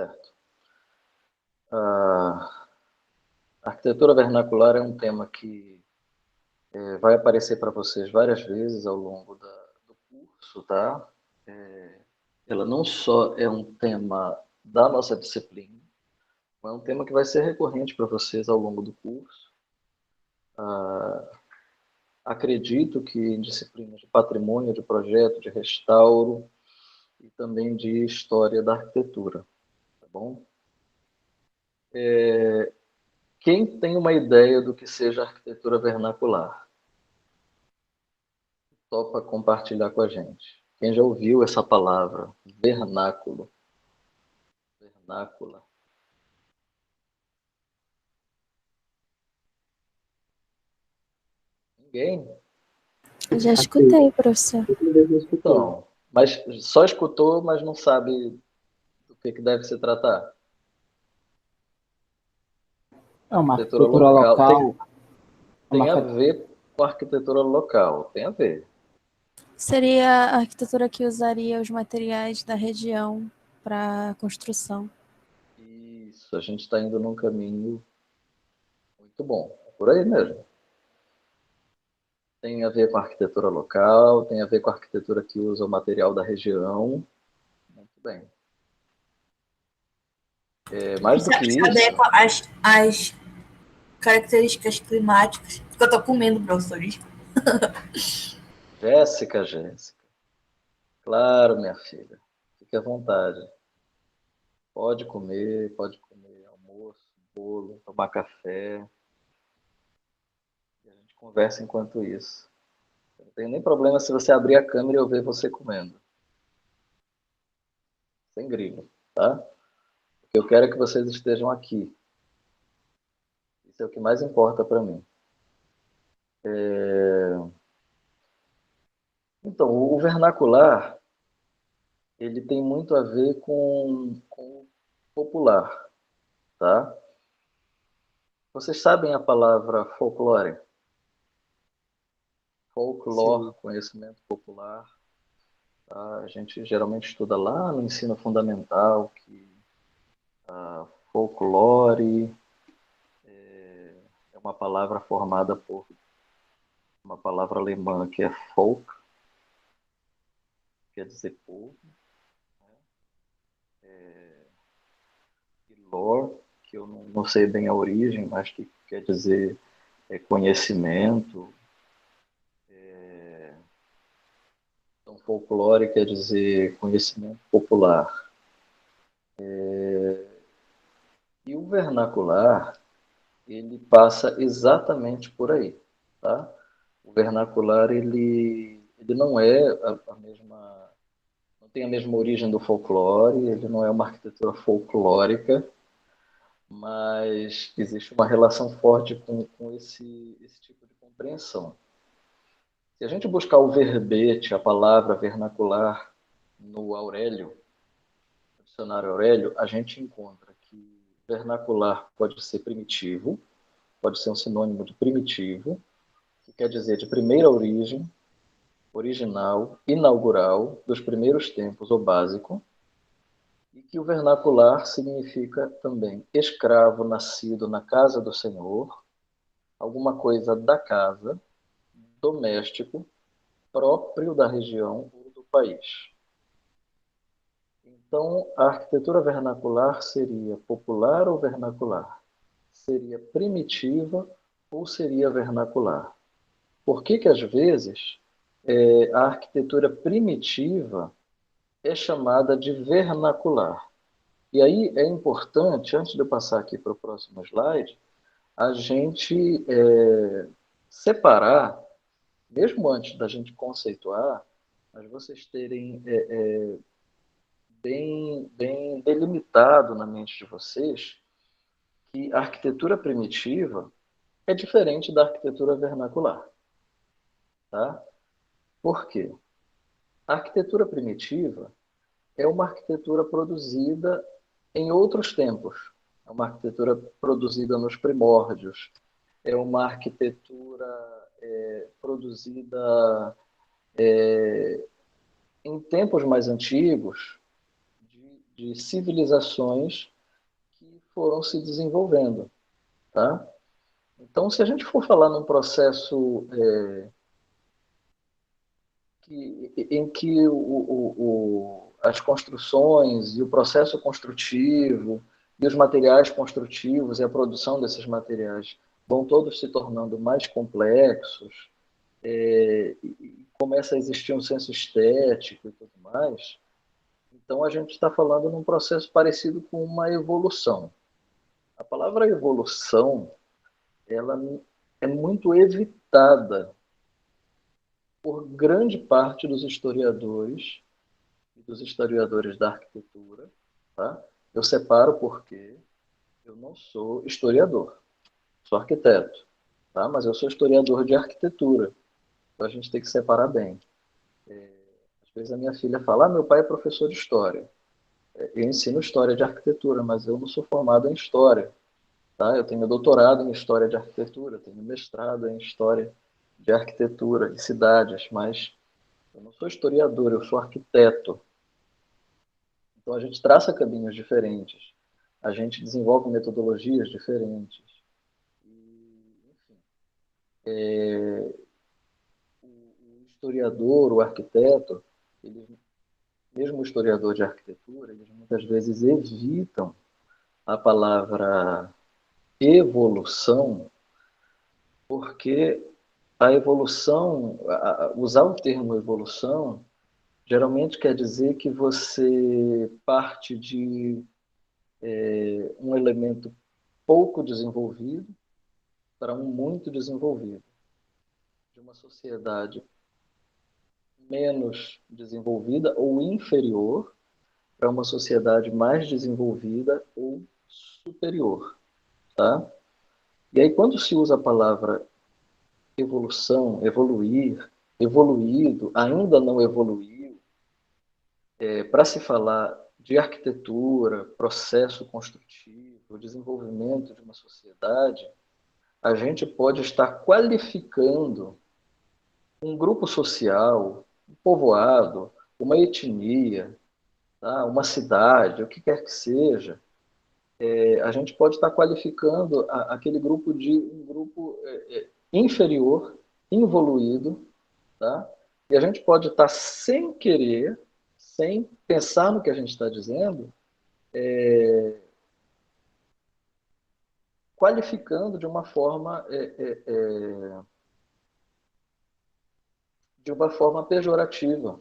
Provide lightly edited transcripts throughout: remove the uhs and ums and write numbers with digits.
Certo. A arquitetura vernacular é um tema que vai aparecer para vocês várias vezes ao longo do curso, tá? Ela não só é um tema da nossa disciplina, mas é um tema que vai ser recorrente para vocês ao longo do curso. Acredito que em disciplinas de patrimônio, de projeto, de restauro e também de história da arquitetura, tá bom? Quem tem uma ideia do que seja arquitetura vernacular? Topa compartilhar com a gente. Quem já ouviu essa palavra? Vernáculo. Vernácula. Ninguém? Eu já escutei, professor. Então, mas só escutou, mas não sabe do que deve se tratar. É uma Arquitetura arquitetura local. Tem a ver com a arquitetura local, tem a ver. Seria a arquitetura que usaria os materiais da região para construção. Isso, a gente está indo num caminho muito bom. É por aí mesmo. Tem a ver com a arquitetura local, tem a ver com a arquitetura que usa o material da região. Muito bem. Mais do que isso... com as características climáticas, que eu tô comendo, professores. Jéssica. Claro, minha filha. Fique à vontade. Pode comer almoço, bolo, tomar café. E a gente conversa enquanto isso. Não tem nem problema se você abrir a câmera e eu ver você comendo. Sem grilo, tá? O que eu quero é que vocês estejam aqui. Isso é o que mais importa para mim. Então, o vernacular, ele tem muito a ver com o popular, tá? Vocês sabem a palavra folclore? Folclore, sim. Conhecimento popular. Tá? A gente geralmente estuda lá no ensino fundamental que folclore é uma palavra formada por uma palavra alemã que é folk, quer dizer povo, e lore, que eu não sei bem a origem, mas que quer dizer conhecimento. Então, folclore quer dizer conhecimento popular. E o vernacular, ele passa exatamente por aí, tá? O vernacular, ele não é a mesma... Não tem a mesma origem do folclore, ele não é uma arquitetura folclórica, mas existe uma relação forte com esse tipo de compreensão. Se a gente buscar o verbete, a palavra vernacular, no Aurélio, no dicionário Aurélio, a gente encontra que vernacular pode ser primitivo, pode ser um sinônimo de primitivo, que quer dizer de primeira origem, original, inaugural, dos primeiros tempos ou básico, e que o vernacular significa também escravo nascido na casa do Senhor, alguma coisa da casa, doméstico, próprio da região ou do país. Então, a arquitetura vernacular seria popular ou vernacular? Seria primitiva ou seria vernacular? Por que às vezes, a arquitetura primitiva é chamada de vernacular? E aí é importante, antes de eu passar aqui para o próximo slide, a gente separar, mesmo antes da gente conceituar, mas vocês terem bem delimitado na mente de vocês que a arquitetura primitiva é diferente da arquitetura vernacular. Tá? Por quê? A arquitetura primitiva é uma arquitetura produzida em outros tempos. É uma arquitetura produzida nos primórdios. É uma arquitetura produzida em tempos mais antigos, de civilizações que foram se desenvolvendo, tá? Então, se a gente for falar num processo em que as construções e o processo construtivo e os materiais construtivos e a produção desses materiais vão todos se tornando mais complexos, e começa a existir um senso estético e tudo mais, então a gente está falando num processo parecido com uma evolução. A palavra evolução, ela é muito evitada por grande parte dos historiadores e dos historiadores da arquitetura, tá? Eu separo porque eu não sou historiador, sou arquiteto, tá? Mas eu sou historiador de arquitetura, então a gente tem que separar bem. Às vezes a minha filha fala, meu pai é professor de história. Eu ensino história de arquitetura, mas eu não sou formado em história, tá? Eu tenho doutorado em história de arquitetura, tenho mestrado em história de arquitetura de cidades, mas eu não sou historiador, eu sou arquiteto. Então a gente traça caminhos diferentes, a gente desenvolve metodologias diferentes. E, enfim, o historiador, o arquiteto, ele, mesmo o historiador de arquitetura, eles muitas vezes evitam a palavra evolução, porque a evolução, usar o termo evolução, geralmente quer dizer que você parte de um elemento pouco desenvolvido para um muito desenvolvido, de uma sociedade menos desenvolvida ou inferior para uma sociedade mais desenvolvida ou superior, tá? E aí quando se usa a palavra evolução, evoluir, evoluído, ainda não evoluiu, para se falar de arquitetura, processo construtivo, desenvolvimento de uma sociedade, a gente pode estar qualificando um grupo social, um povoado, uma etnia, tá? Uma cidade, o que quer que seja, a gente pode estar qualificando aquele grupo de um grupo inferior, involuído, tá? E a gente pode estar sem querer, sem pensar no que a gente está dizendo, qualificando de uma forma pejorativa,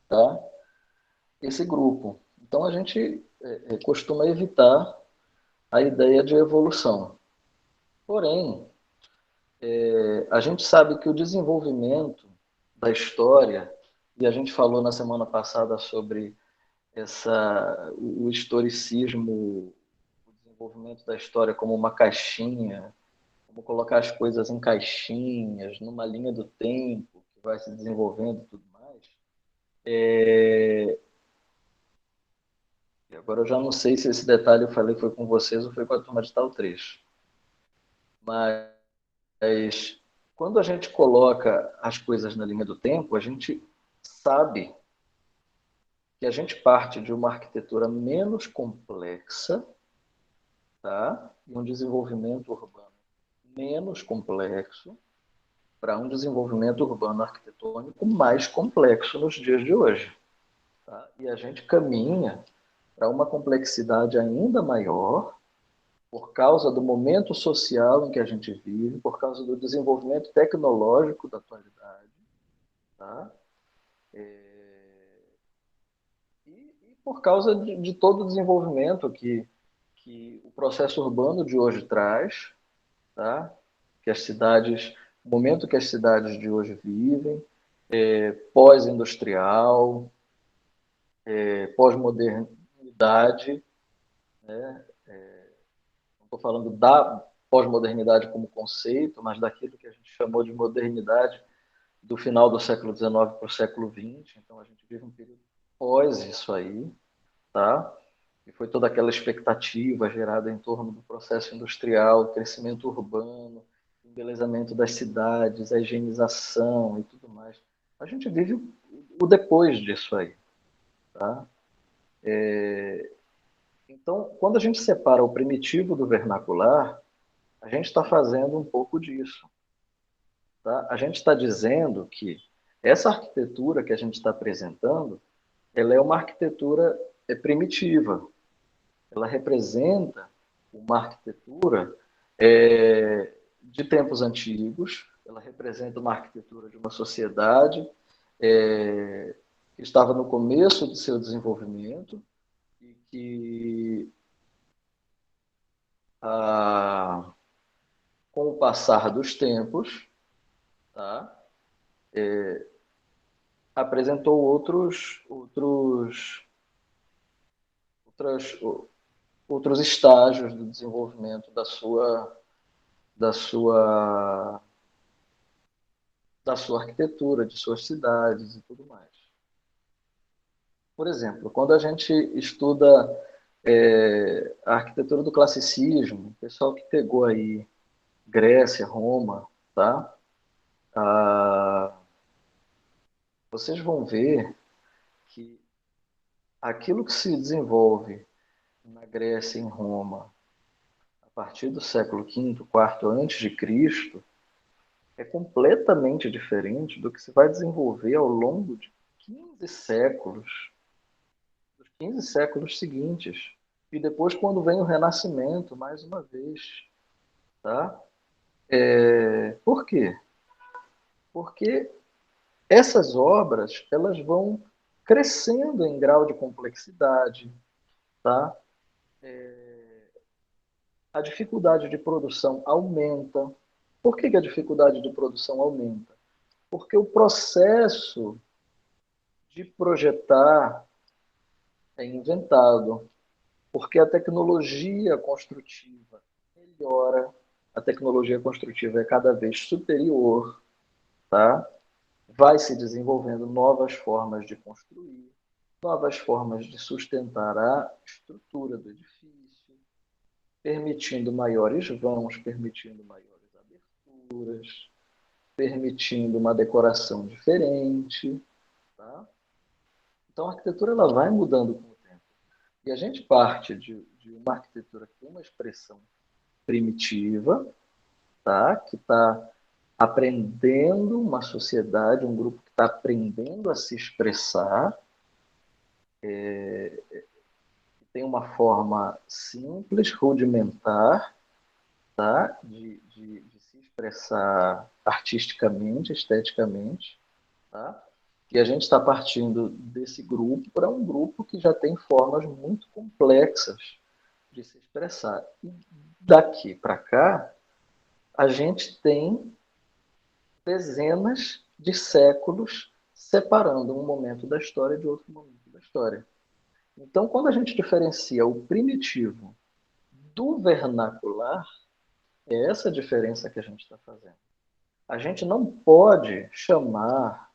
tá? Esse grupo. Então a gente costuma evitar a ideia de evolução. Porém, a gente sabe que o desenvolvimento da história, e a gente falou na semana passada sobre o historicismo, o desenvolvimento da história como uma caixinha, como colocar as coisas em caixinhas, numa linha do tempo, que vai se desenvolvendo e tudo mais. E agora eu já não sei se esse detalhe eu falei foi com vocês ou foi com a turma de tal trecho. Mas quando a gente coloca as coisas na linha do tempo, a gente sabe que a gente parte de uma arquitetura menos complexa, tá? E um desenvolvimento urbano menos complexo para um desenvolvimento urbano arquitetônico mais complexo nos dias de hoje. Tá? E a gente caminha para uma complexidade ainda maior por causa do momento social em que a gente vive, por causa do desenvolvimento tecnológico da atualidade, tá? E por causa de todo o desenvolvimento que o processo urbano de hoje traz, tá? Que as cidades, o momento que as cidades de hoje vivem, pós-industrial, pós-modernidade, né? Não estou falando da pós-modernidade como conceito, mas daquilo que a gente chamou de modernidade do final do século XIX para o século XX. Então, a gente vive um período pós isso aí, tá? E foi toda aquela expectativa gerada em torno do processo industrial, crescimento urbano, embelezamento das cidades, a higienização e tudo mais. A gente vive o depois disso aí, tá? Então, quando a gente separa o primitivo do vernacular, a gente está fazendo um pouco disso. Tá? A gente está dizendo que essa arquitetura que a gente está apresentando, ela é uma arquitetura primitiva. Ela representa uma arquitetura de tempos antigos, ela representa uma arquitetura de uma sociedade que estava no começo de seu desenvolvimento e que, com o passar dos tempos, tá, apresentou outros estágios do desenvolvimento da sua arquitetura, de suas cidades e tudo mais. Por exemplo, quando a gente estuda a arquitetura do classicismo, o pessoal que pegou aí Grécia, Roma, tá? Vocês vão ver que aquilo que se desenvolve na Grécia e em Roma a partir do século V, IV antes de Cristo é completamente diferente do que se vai desenvolver ao longo de 15 séculos, dos 15 séculos seguintes. E depois, quando vem o Renascimento, mais uma vez. Tá? Por quê? Porque essas obras elas vão crescendo em grau de complexidade. Tá? A dificuldade de produção aumenta. Por que a dificuldade de produção aumenta? Porque o processo de projetar é inventado, porque a tecnologia construtiva melhora, a tecnologia construtiva é cada vez superior, tá? Vai se desenvolvendo novas formas de construir, novas formas de sustentar a estrutura do edifício, permitindo maiores vãos, permitindo maiores aberturas, permitindo uma decoração diferente, tá? Então a arquitetura ela vai mudando com o tempo. E a gente parte de uma arquitetura que tem uma expressão primitiva, tá? Que está aprendendo, uma sociedade, um grupo que está aprendendo a se expressar, tem uma forma simples, rudimentar, tá? de se expressar artisticamente, esteticamente, tá? E a gente está partindo desse grupo para um grupo que já tem formas muito complexas de se expressar. E daqui para cá, a gente tem dezenas de séculos separando um momento da história de outro momento da história. Então, quando a gente diferencia o primitivo do vernacular, é essa diferença que a gente está fazendo. A gente não pode chamar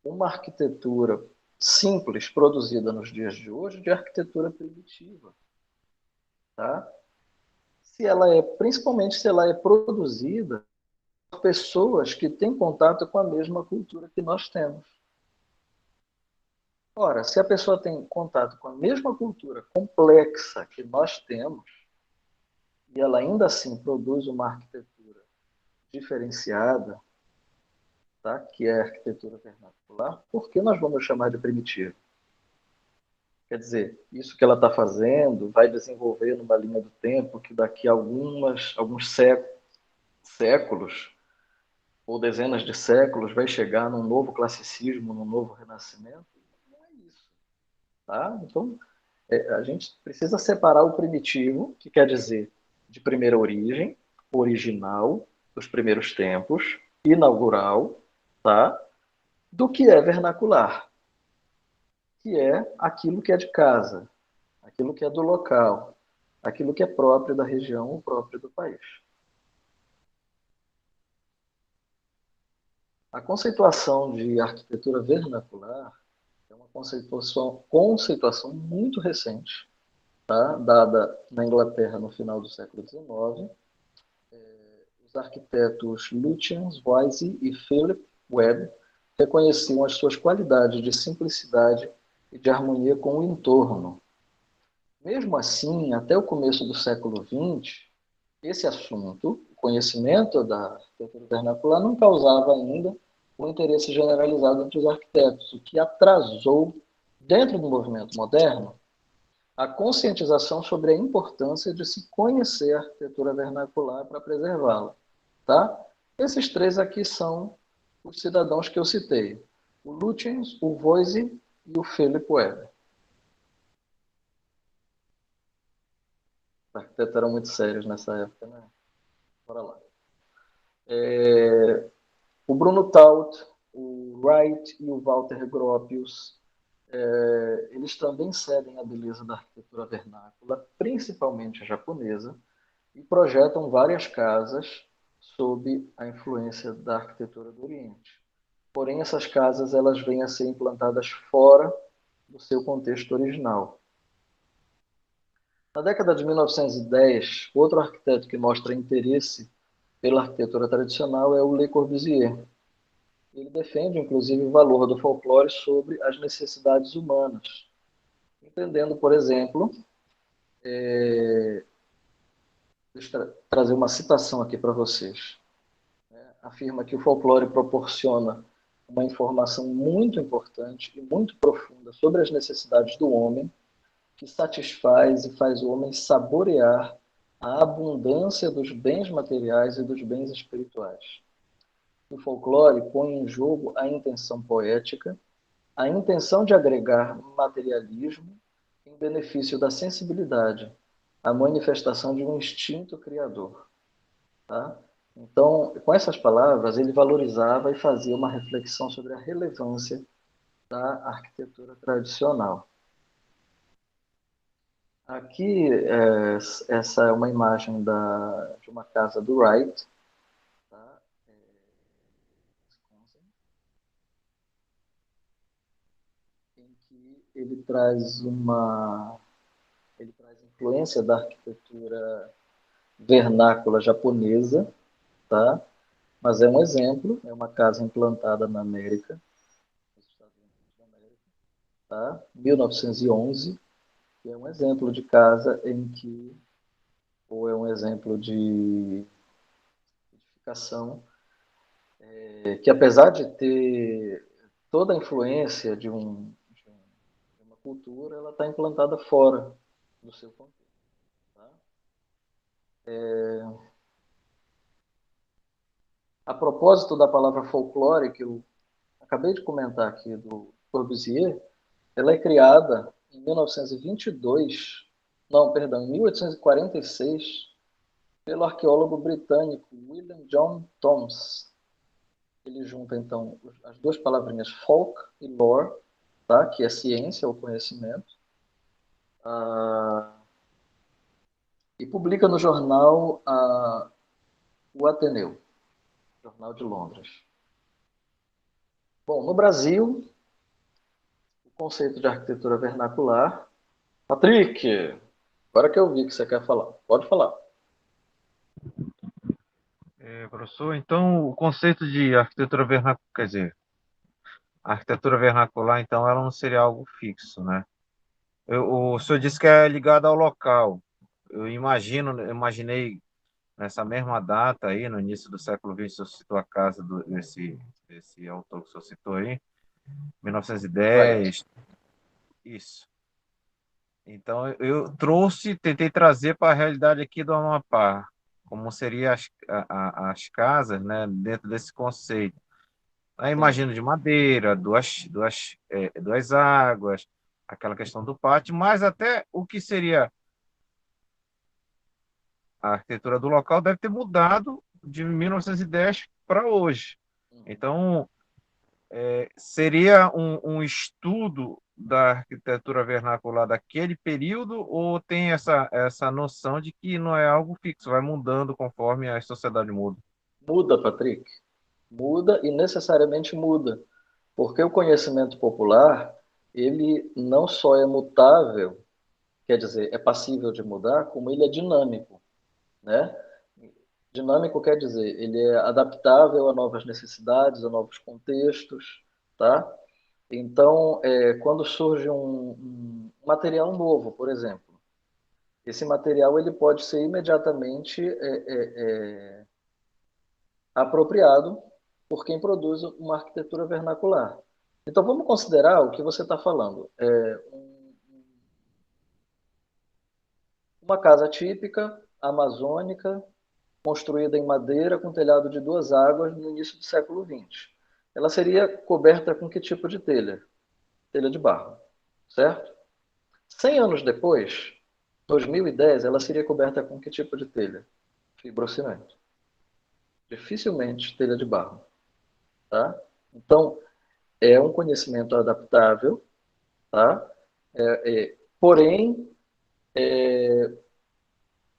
uma arquitetura simples produzida nos dias de hoje de arquitetura primitiva, tá? Principalmente se ela é produzida por pessoas que têm contato com a mesma cultura que nós temos. Ora, se a pessoa tem contato com a mesma cultura complexa que nós temos, e ela ainda assim produz uma arquitetura diferenciada, tá? Que é a arquitetura vernacular, por que nós vamos chamar de primitivo? Quer dizer, isso que ela está fazendo vai desenvolver numa linha do tempo que daqui a alguns séculos ou dezenas de séculos vai chegar num novo classicismo, num novo renascimento? Não é isso. Tá? Então, a gente precisa separar o primitivo, que quer dizer de primeira origem, original, dos primeiros tempos, inaugural, tá? Do que é vernacular, que é aquilo que é de casa, aquilo que é do local, aquilo que é próprio da região ou próprio do país. A conceituação de arquitetura vernacular é uma conceituação muito recente, tá? Dada na Inglaterra no final do século XIX. Os arquitetos Lucian Boyce e Philip Webb reconheciam as suas qualidades de simplicidade e de harmonia com o entorno. Mesmo assim, até o começo do século XX, esse assunto, o conhecimento da arquitetura vernacular, não causava ainda um interesse generalizado entre os arquitetos, o que atrasou, dentro do movimento moderno, a conscientização sobre a importância de se conhecer a arquitetura vernacular para preservá-la. Tá? Esses três aqui são os cidadãos que eu citei: o Lutyens, o Voysey e o Philip Weber. Os arquitetos eram muito sérios nessa época, né? Bora lá. O Bruno Taut, o Wright e o Walter Gropius, eles também cedem a beleza da arquitetura vernácula, principalmente a japonesa, e projetam várias casas sob a influência da arquitetura do Oriente. Porém, essas casas elas vêm a ser implantadas fora do seu contexto original. Na década de 1910, outro arquiteto que mostra interesse pela arquitetura tradicional é o Le Corbusier. Ele defende, inclusive, o valor do folclore sobre as necessidades humanas, entendendo, por exemplo, deixa eu trazer uma citação aqui para vocês. Afirma que o folclore proporciona uma informação muito importante e muito profunda sobre as necessidades do homem, que satisfaz e faz o homem saborear a abundância dos bens materiais e dos bens espirituais. O folclore põe em jogo a intenção poética, a intenção de agregar materialismo em benefício da sensibilidade, a manifestação de um instinto criador. Tá? Então, com essas palavras, ele valorizava e fazia uma reflexão sobre a relevância da arquitetura tradicional. Aqui, essa é uma imagem de uma casa do Wright, tá? Em que ele traz influência da arquitetura vernácula japonesa, tá? Mas é um exemplo, é uma casa implantada na América, nos Estados Unidos da América, tá? 1911, que é um exemplo de casa em que, ou é um exemplo de edificação, que apesar de ter toda a influência de uma cultura, ela está implantada fora do seu contexto. Tá? A propósito da palavra folclore, que eu acabei de comentar aqui do Corbusier, ela é criada em 1922, não, perdão, em 1846, pelo arqueólogo britânico William John Thoms. Ele junta, então, as duas palavrinhas folk e lore, tá? Que é ciência ou conhecimento, e publica no jornal o Ateneu, Jornal de Londres. Bom, no Brasil, o conceito de arquitetura vernacular... Patrick, agora que eu vi que você quer falar, pode falar. Professor, então o conceito de arquitetura vernacular, quer dizer, a arquitetura vernacular, então, ela não seria algo fixo, né? O senhor disse que é ligado ao local. Eu imaginei nessa mesma data aí, no início do século XX, o senhor citou a casa desse autor que o senhor citou aí, 1910, isso. Então, eu tentei trazer para a realidade aqui do Amapá, como seriam as casas, né, dentro desse conceito. Aí imagino de madeira, duas águas, aquela questão do pátio, mas até o que seria a arquitetura do local deve ter mudado de 1910 para hoje. Então, seria um estudo da arquitetura vernacular daquele período ou tem essa noção de que não é algo fixo, vai mudando conforme a sociedade muda? Muda, Patrick. Muda e necessariamente muda. Porque o conhecimento popular, ele não só é mutável, quer dizer, é passível de mudar, como ele é dinâmico, né? Dinâmico quer dizer, ele é adaptável a novas necessidades, a novos contextos, tá? Então, quando surge um material novo, por exemplo, esse material ele pode ser imediatamente apropriado por quem produz uma arquitetura vernacular. Então, vamos considerar o que você está falando. Uma casa típica, amazônica, construída em madeira com telhado de 2 águas no início do século XX. Ela seria coberta com que tipo de telha? Telha de barro, certo? 100 anos depois, 2010, ela seria coberta com que tipo de telha? Fibrocimento. Dificilmente telha de barro. Tá? Então, é um conhecimento adaptável, tá? Porém,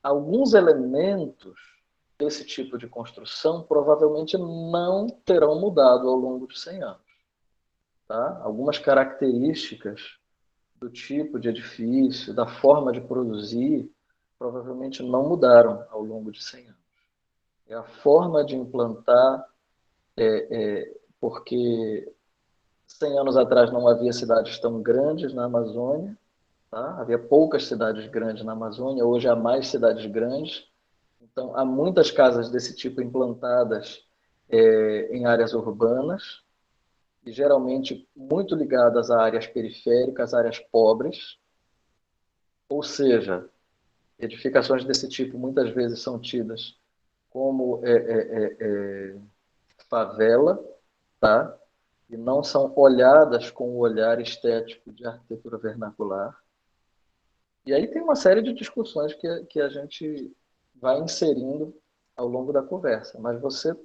alguns elementos desse tipo de construção provavelmente não terão mudado ao longo de 100 anos. Tá? Algumas características do tipo de edifício, da forma de produzir, provavelmente não mudaram ao longo de 100 anos. É a forma de implantar, porque 100 anos atrás não havia cidades tão grandes na Amazônia, tá? Havia poucas cidades grandes na Amazônia, hoje há mais cidades grandes. Então, há muitas casas desse tipo implantadas em áreas urbanas, e geralmente muito ligadas a áreas periféricas, áreas pobres. Ou seja, edificações desse tipo muitas vezes são tidas como favela, tá? E não são olhadas com o olhar estético de arquitetura vernacular. E aí tem uma série de discussões que a gente vai inserindo ao longo da conversa. Mas você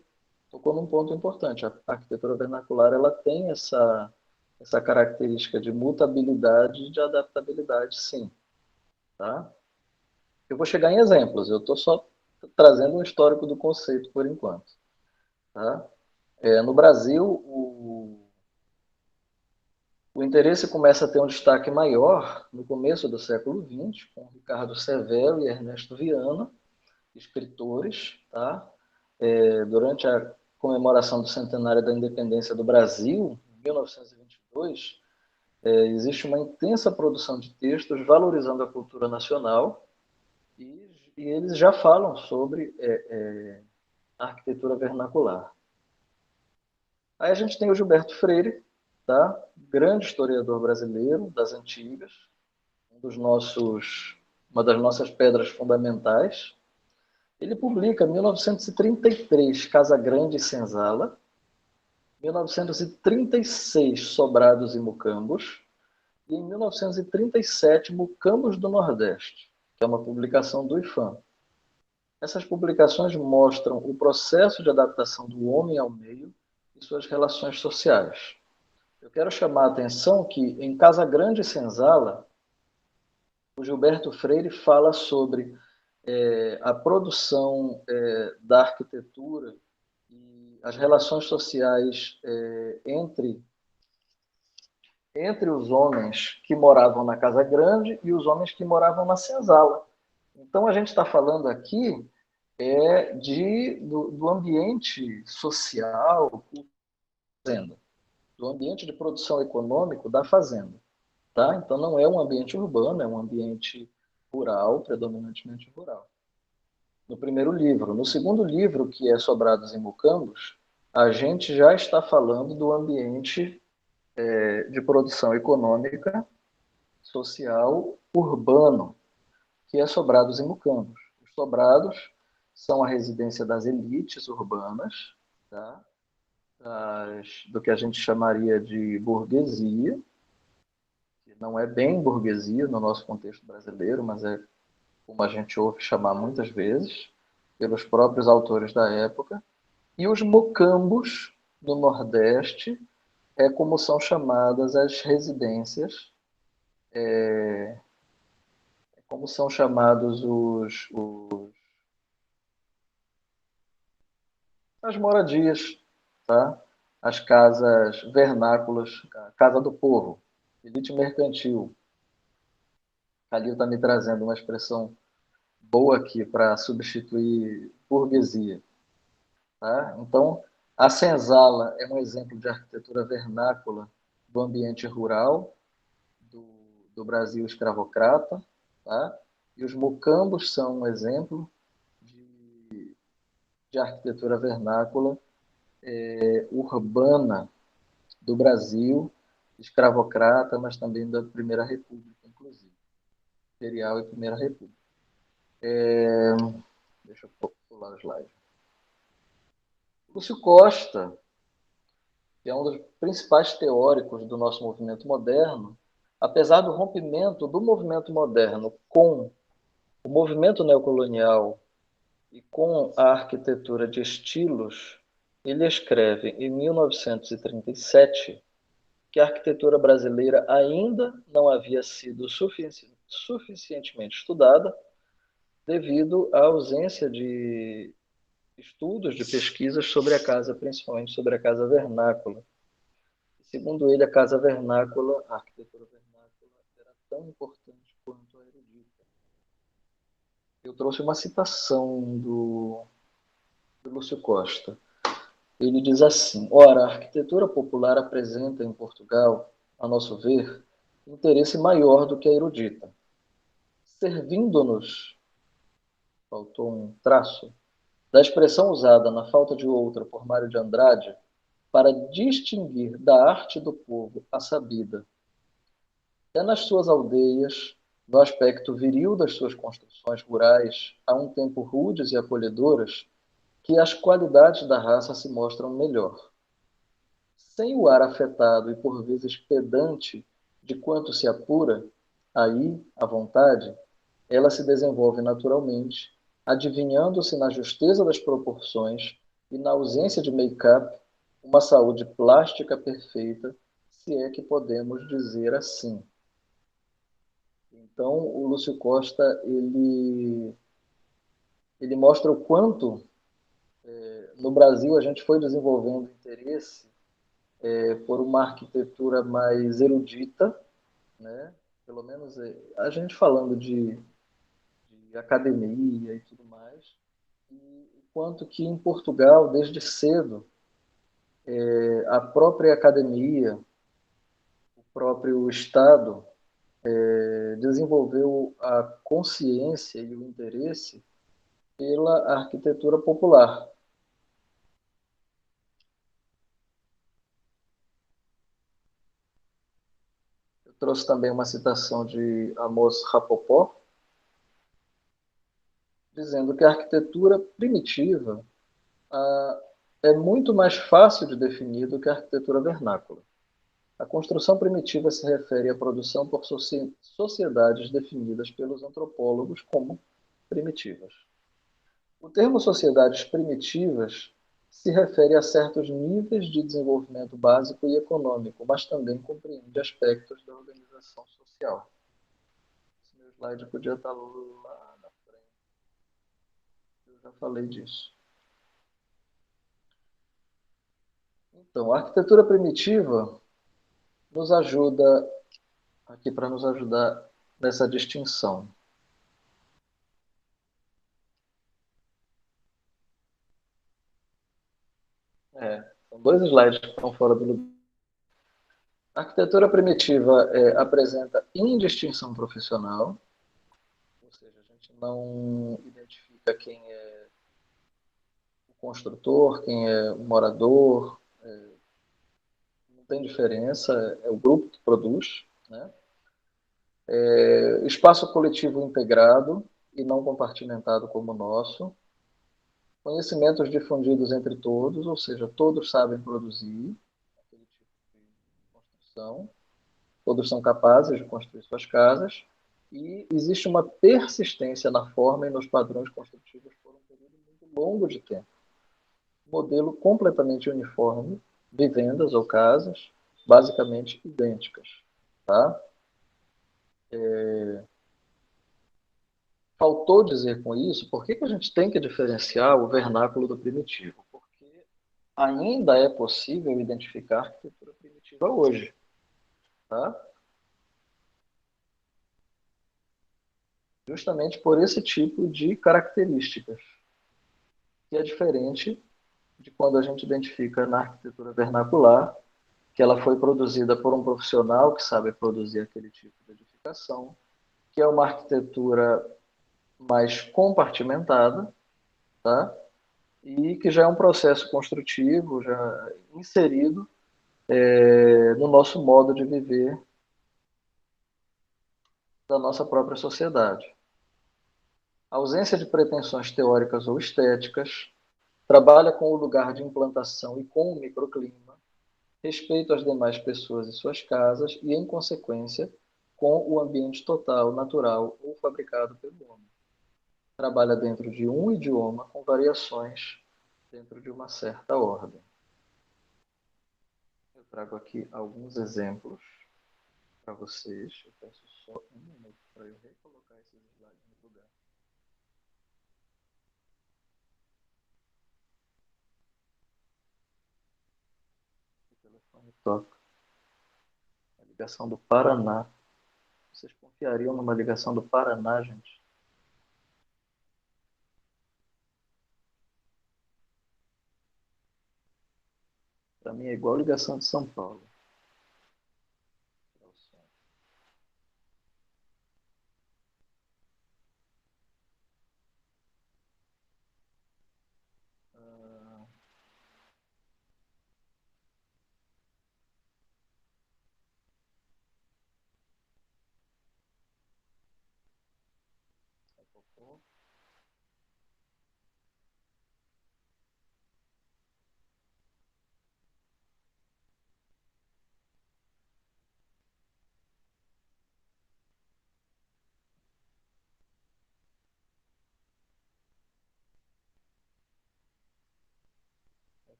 tocou num ponto importante. A arquitetura vernacular ela tem essa característica de mutabilidade e de adaptabilidade, sim. Tá? Eu vou chegar em exemplos. Eu estou só trazendo um histórico do conceito por enquanto. Tá? No Brasil, o interesse começa a ter um destaque maior no começo do século XX, com Ricardo Severo e Ernesto Viana, escritores, tá? Durante a comemoração do centenário da independência do Brasil, em 1922, existe uma intensa produção de textos valorizando a cultura nacional e eles já falam sobre arquitetura vernacular. Aí a gente tem o Gilberto Freire, tá? Grande historiador brasileiro das antigas, uma das nossas pedras fundamentais. Ele publica em 1933 Casa Grande e Senzala, 1936 Sobrados e Mucambos, e em 1937 Mucambos do Nordeste, que é uma publicação do IFAM. Essas publicações mostram o processo de adaptação do homem ao meio e suas relações sociais. Eu quero chamar a atenção que em Casa Grande e Senzala, o Gilberto Freire fala sobre a produção da arquitetura e as relações sociais entre os homens que moravam na Casa Grande e os homens que moravam na Senzala. Então, a gente está falando aqui do ambiente social, do ambiente de produção econômico da fazenda. Tá? Então, não é um ambiente urbano, é um ambiente rural, predominantemente rural. No primeiro livro. No segundo livro, que é Sobrados e Mucambos, a gente já está falando do ambiente de produção econômica, social, urbano, que é Sobrados e Mucambos. Os sobrados são a residência das elites urbanas, tá? Do que a gente chamaria de burguesia, que não é bem burguesia no nosso contexto brasileiro, mas é como a gente ouve chamar muitas vezes, pelos próprios autores da época. E os mucambos, no Nordeste, como são chamadas as residências, como são chamados as moradias, tá? As casas vernáculas, a casa do povo, elite mercantil. Calil está me trazendo uma expressão boa aqui para substituir burguesia. Tá? Então, a senzala é um exemplo de arquitetura vernácula do ambiente rural do Brasil escravocrata. Tá? E os mocambos são um exemplo de arquitetura vernácula urbana do Brasil, escravocrata, mas também da Primeira República, inclusive. Imperial e Primeira República. Deixa eu pular o slide. Lúcio Costa, que é um dos principais teóricos do nosso movimento moderno, apesar do rompimento do movimento moderno com o movimento neocolonial e com a arquitetura de estilos, ele escreve em 1937 que a arquitetura brasileira ainda não havia sido suficientemente estudada devido à ausência de estudos, de pesquisas sobre a casa, principalmente sobre a casa vernácula. Segundo ele, a casa vernácula, a arquitetura vernácula, era tão importante quanto a erudita. Eu trouxe uma citação do Lúcio Costa. Ele diz assim: ora, a arquitetura popular apresenta em Portugal, a nosso ver, interesse maior do que a erudita, servindo-nos, faltou um traço, da expressão usada na falta de outra por Mário de Andrade, para distinguir da arte do povo a sabida. É nas suas aldeias, no aspecto viril das suas construções rurais, a um tempo rudes e acolhedoras, que as qualidades da raça se mostram melhor. Sem o ar afetado e por vezes pedante de quanto se apura, aí, à vontade, ela se desenvolve naturalmente, adivinhando-se na justeza das proporções e na ausência de make-up, uma saúde plástica perfeita, se é que podemos dizer assim. Então, o Lúcio Costa, ele mostra o quanto no Brasil a gente foi desenvolvendo interesse por uma arquitetura mais erudita, né? Pelo menos a gente falando de academia e tudo mais, e quanto que em Portugal, desde cedo, a própria academia, o próprio Estado, desenvolveu a consciência e o interesse pela arquitetura popular. Eu trouxe também uma citação de Amos Rapoport, dizendo que a arquitetura primitiva é muito mais fácil de definir do que a arquitetura vernácula. A construção primitiva se refere à produção por sociedades definidas pelos antropólogos como primitivas. O termo sociedades primitivas se refere a certos níveis de desenvolvimento básico e econômico, mas também compreende aspectos da organização social. Esse meu slide podia estar lá na frente. Eu já falei disso. Então, a arquitetura primitiva nos ajuda aqui para nos ajudar nessa distinção. São dois slides que estão fora do lugar. A arquitetura primitiva apresenta indistinção profissional, ou seja, a gente não identifica quem é o construtor, quem é o morador, não tem diferença, é o grupo que produz, né? Espaço coletivo integrado e não compartimentado como o nosso, conhecimentos difundidos entre todos, ou seja, todos sabem produzir aquele tipo de construção, todos são capazes de construir suas casas, e existe uma persistência na forma e nos padrões construtivos por um período muito longo de tempo. Modelo completamente uniforme, vivendas ou casas, basicamente idênticas. Tá? Faltou dizer com isso, por que a gente tem que diferenciar o vernáculo do primitivo? Porque ainda é possível identificar a arquitetura primitiva hoje. Tá? Justamente por esse tipo de características, que é diferente de quando a gente identifica na arquitetura vernacular, que ela foi produzida por um profissional que sabe produzir aquele tipo de edificação, que é uma arquitetura mais compartimentada, tá? E que já é um processo construtivo, já inserido no nosso modo de viver da nossa própria sociedade. A ausência de pretensões teóricas ou estéticas, trabalha com o lugar de implantação e com o microclima, respeito às demais pessoas e suas casas e, em consequência, com o ambiente total, natural ou fabricado pelo homem. Trabalha dentro de um idioma com variações dentro de uma certa ordem. Eu trago aqui alguns exemplos para vocês. Eu peço só um minuto para eu recolocar esses slides no lugar. O telefone toca. A ligação do Paraná. Vocês confiariam numa ligação do Paraná, gente? Para mim é igual ligação de São Paulo.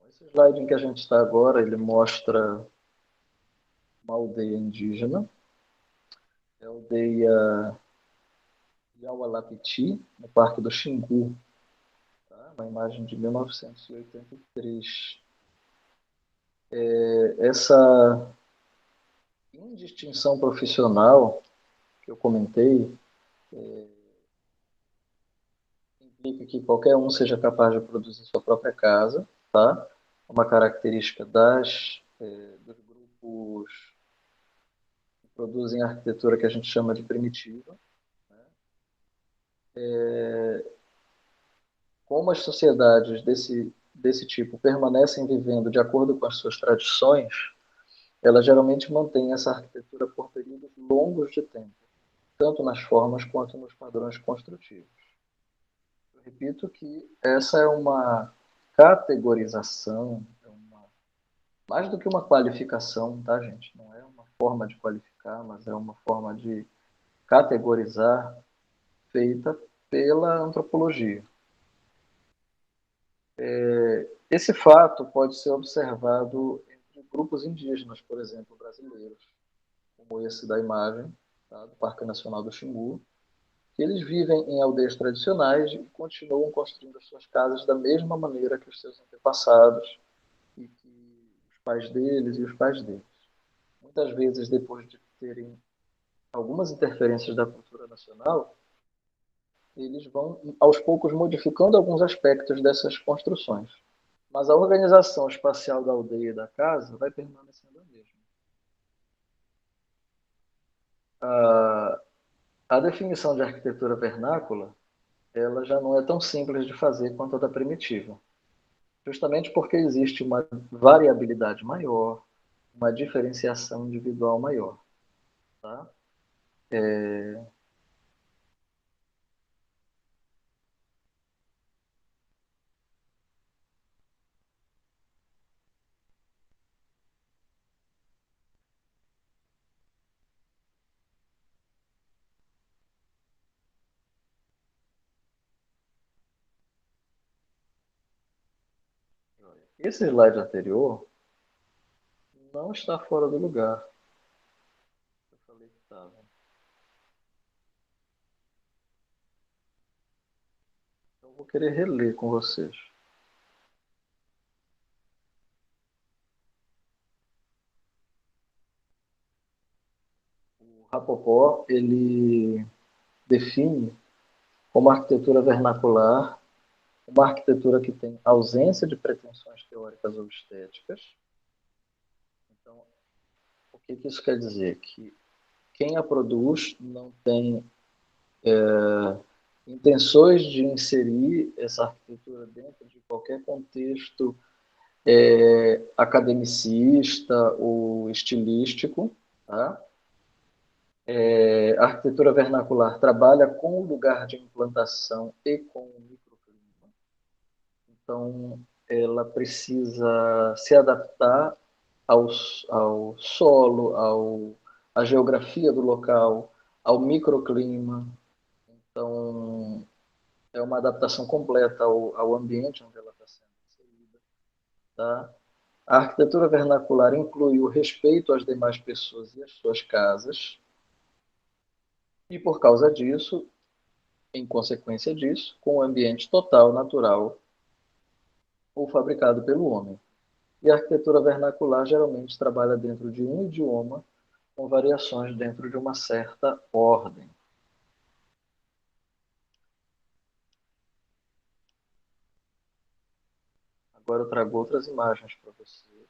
Esse slide em que a gente está agora, ele mostra uma aldeia indígena, é a aldeia Yaualapiti, no Parque do Xingu, tá? Uma imagem de 1983. Essa indistinção profissional que eu comentei implica que qualquer um seja capaz de produzir sua própria casa, tá? Uma característica dos grupos que produzem arquitetura que a gente chama de primitiva. Como as sociedades desse tipo permanecem vivendo de acordo com as suas tradições, elas geralmente mantêm essa arquitetura por períodos longos de tempo, tanto nas formas quanto nos padrões construtivos. Eu repito que essa é uma categorização, mais do que uma qualificação, tá, gente? Não é uma forma de qualificar, mas é uma forma de categorizar feita pela antropologia. Esse fato pode ser observado entre grupos indígenas, por exemplo, brasileiros, como esse da imagem, tá, do Parque Nacional do Xingu, que eles vivem em aldeias tradicionais e continuam construindo as suas casas da mesma maneira que os seus antepassados e que os pais deles e os pais deles. Muitas vezes, depois de terem algumas interferências da cultura nacional, eles vão, aos poucos, modificando alguns aspectos dessas construções. Mas a organização espacial da aldeia e da casa vai permanecendo a mesma. A definição de arquitetura vernácula, ela já não é tão simples de fazer quanto a da primitiva, justamente porque existe uma variabilidade maior, uma diferenciação individual maior. Tá? Esse slide anterior não está fora do lugar. Eu falei que estava. Então, vou querer reler com vocês. O Rapopó, ele define como arquitetura vernacular uma arquitetura que tem ausência de pretensões teóricas ou estéticas. que isso quer dizer? Que quem a produz não tem intenções de inserir essa arquitetura dentro de qualquer contexto academicista ou estilístico, tá? A arquitetura vernacular trabalha com o lugar de implantação e com o microclima. Então, ela precisa se adaptar ao solo, à geografia do local, ao microclima. Então, é uma adaptação completa ao ambiente onde ela está sendo inserida. Tá? A arquitetura vernacular inclui o respeito às demais pessoas e às suas casas, e por causa disso, em consequência disso, com o ambiente total, natural ou fabricado pelo homem. E a arquitetura vernacular geralmente trabalha dentro de um idioma, com variações dentro de uma certa ordem. Agora eu trago outras imagens para vocês.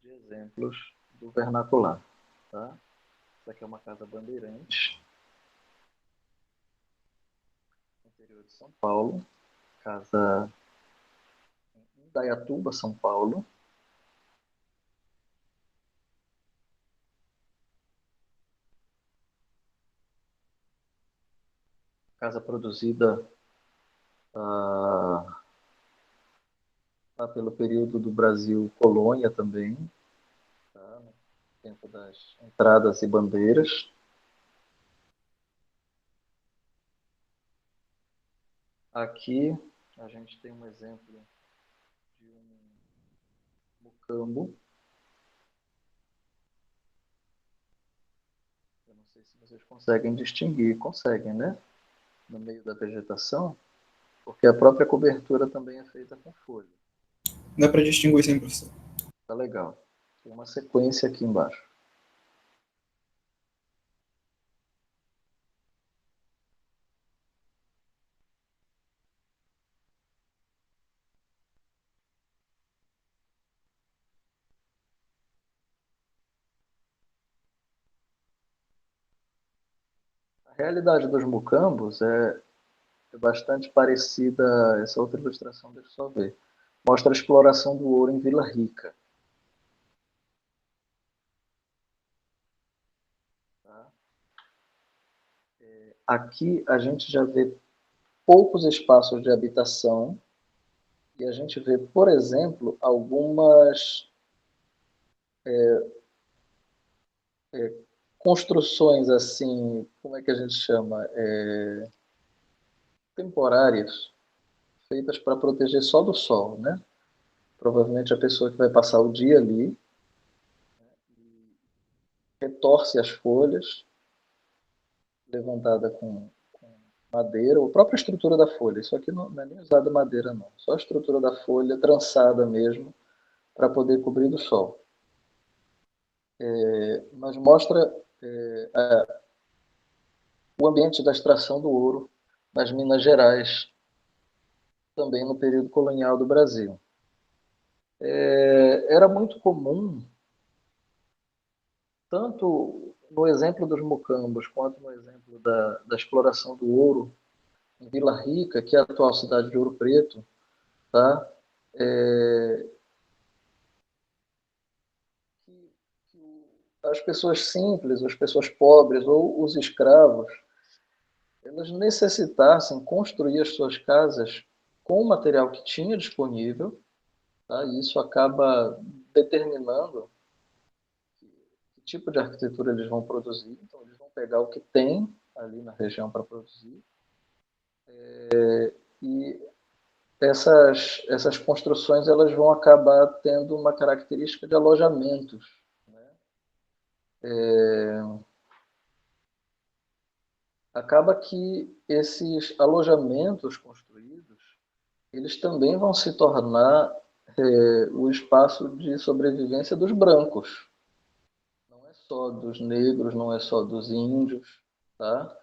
De exemplos do vernacular. Tá? Essa aqui é uma casa bandeirante, no interior de São Paulo. Casa em Indaiatuba, São Paulo. Casa produzida lá pelo período do Brasil colônia também, tá? No tempo das entradas e bandeiras. Aqui a gente tem um exemplo de um mucambo. Eu não sei se vocês conseguem distinguir. Conseguem, né? No meio da vegetação, porque a própria cobertura também é feita com folha. Dá para distinguir sim, professor. Tá legal. Tem uma sequência aqui embaixo. A realidade dos mucambos é bastante parecida a essa outra ilustração, deixa eu só ver. Mostra a exploração do ouro em Vila Rica. Tá? Aqui a gente já vê poucos espaços de habitação e a gente vê, por exemplo, algumas construções assim, como é que a gente chama? Temporárias, feitas para proteger só do sol, né? Provavelmente a pessoa que vai passar o dia ali retorce as folhas, levantada com madeira, ou a própria estrutura da folha. Isso aqui não é nem usado madeira, não. Só a estrutura da folha trançada mesmo, para poder cobrir do sol. Mas mostra o ambiente da extração do ouro nas Minas Gerais, também no período colonial do Brasil. Era muito comum, tanto no exemplo dos mucambos, quanto no exemplo da exploração do ouro em Vila Rica, que é a atual cidade de Ouro Preto, tá? Que as pessoas simples, as pessoas pobres ou os escravos, elas necessitassem construir as suas casas com o material que tinha disponível, tá? E isso acaba determinando que tipo de arquitetura eles vão produzir. Então, eles vão pegar o que tem ali na região para produzir. E essas construções elas vão acabar tendo uma característica de alojamentos. Né? Acaba que esses alojamentos construídos, eles também vão se tornar o espaço de sobrevivência dos brancos. Não é só dos negros, não é só dos índios. Tá?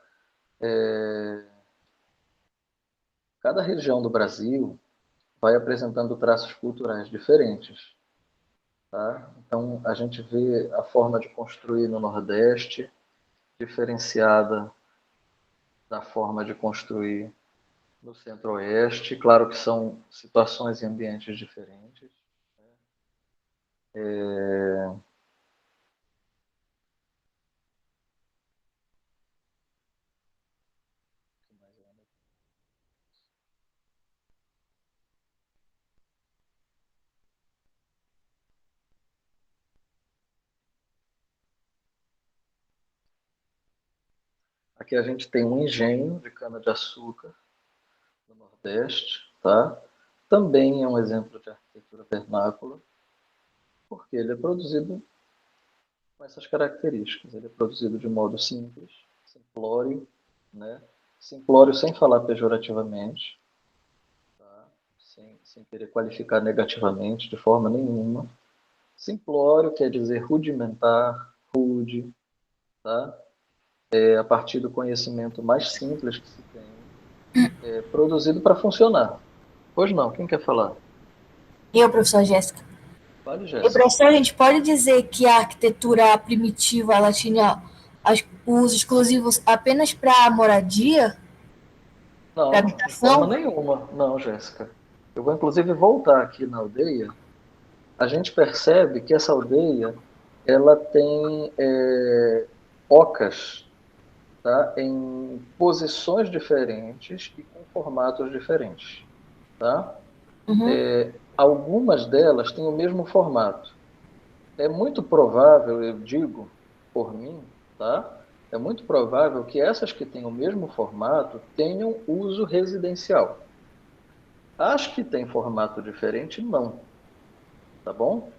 Cada região do Brasil vai apresentando traços culturais diferentes. Tá? Então, a gente vê a forma de construir no Nordeste diferenciada da forma de construir no Centro-Oeste. Claro que são situações e ambientes diferentes. Aqui a gente tem um engenho de cana-de-açúcar no Nordeste, tá? Também é um exemplo de arquitetura vernácula, porque ele é produzido com essas características. Ele é produzido de modo simples, simplório, né? Simplório sem falar pejorativamente, tá? Sem querer qualificar negativamente de forma nenhuma. Simplório quer dizer rudimentar, rude, tá? A partir do conhecimento mais simples que se tem, produzido para funcionar. Pois não, quem quer falar? Eu, professor Jéssica. Vale, E, Jéssica. professor, a gente pode dizer que a arquitetura primitiva ela tinha uso exclusivos apenas para moradia, para Não, de forma habitação? nenhuma. Não, Jéssica. Eu vou, inclusive, voltar aqui na aldeia. A gente percebe que essa aldeia ela tem ocas, tá? Em posições diferentes e com formatos diferentes. Tá? Uhum. Algumas delas têm o mesmo formato. É muito provável, eu digo por mim, tá? É muito provável que essas que têm o mesmo formato tenham uso residencial. As que têm formato diferente, não. Tá bom?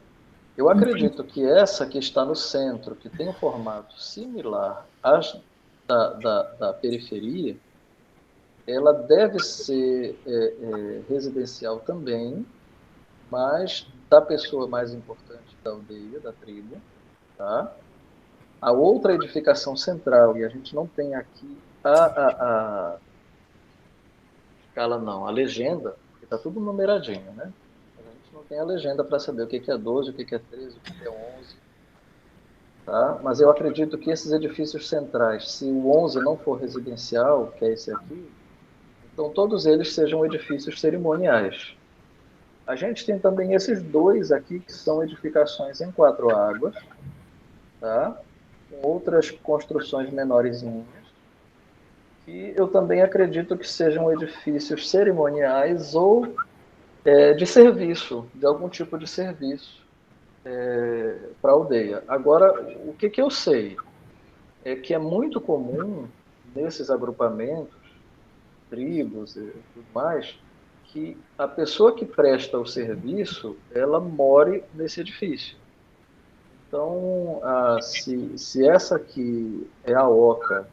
Eu acredito que essa que está no centro, que tem um formato similar às da periferia, ela deve ser residencial também, mas da pessoa mais importante da aldeia, da tribo, tá? A outra edificação central, e a gente não tem aqui a escala, não, a legenda, porque está tudo numeradinho, né? Mas a gente não tem a legenda para saber o que é 12, o que é 13, o que é 11. Tá? Mas eu acredito que esses edifícios centrais, se o 11 não for residencial, que é esse aqui, então todos eles sejam edifícios cerimoniais. A gente tem também esses dois aqui, que são edificações em 4 águas, tá? Com outras construções menorzinhas, que eu também acredito que sejam edifícios cerimoniais ou de serviço, de algum tipo de serviço para a aldeia. Agora, o que eu sei é que é muito comum nesses agrupamentos, tribos e tudo mais, que a pessoa que presta o serviço, ela more nesse edifício. Então, se essa aqui é a oca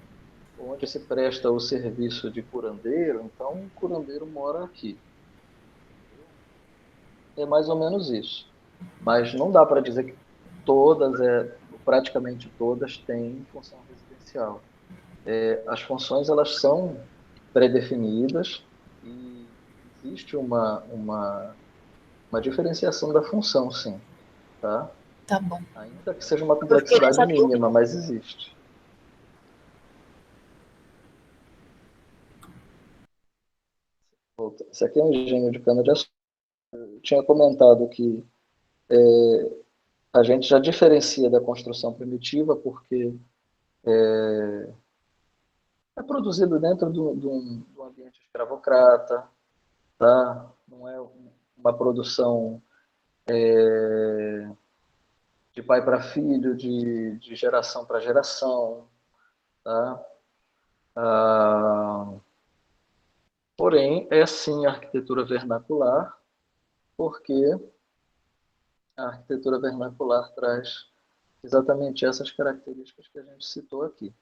onde se presta o serviço de curandeiro, então o curandeiro mora aqui. É mais ou menos isso. Mas não dá para dizer que todas, praticamente todas, têm função residencial. As funções elas são pré-definidas e existe uma diferenciação da função, sim. Tá? Tá bom. Ainda que seja uma Eu fiquei complexidade nessa mínima, dúvida. mas existe. Esse aqui é um engenho de cana-de-açúcar. Eu tinha comentado que a gente já diferencia da construção primitiva porque é produzido dentro de um ambiente escravocrata, tá? Não é uma produção de pai para filho, de geração para geração, tá? Ah, porém, é sim a arquitetura vernacular, porque a arquitetura vernacular traz exatamente essas características que a gente citou aqui.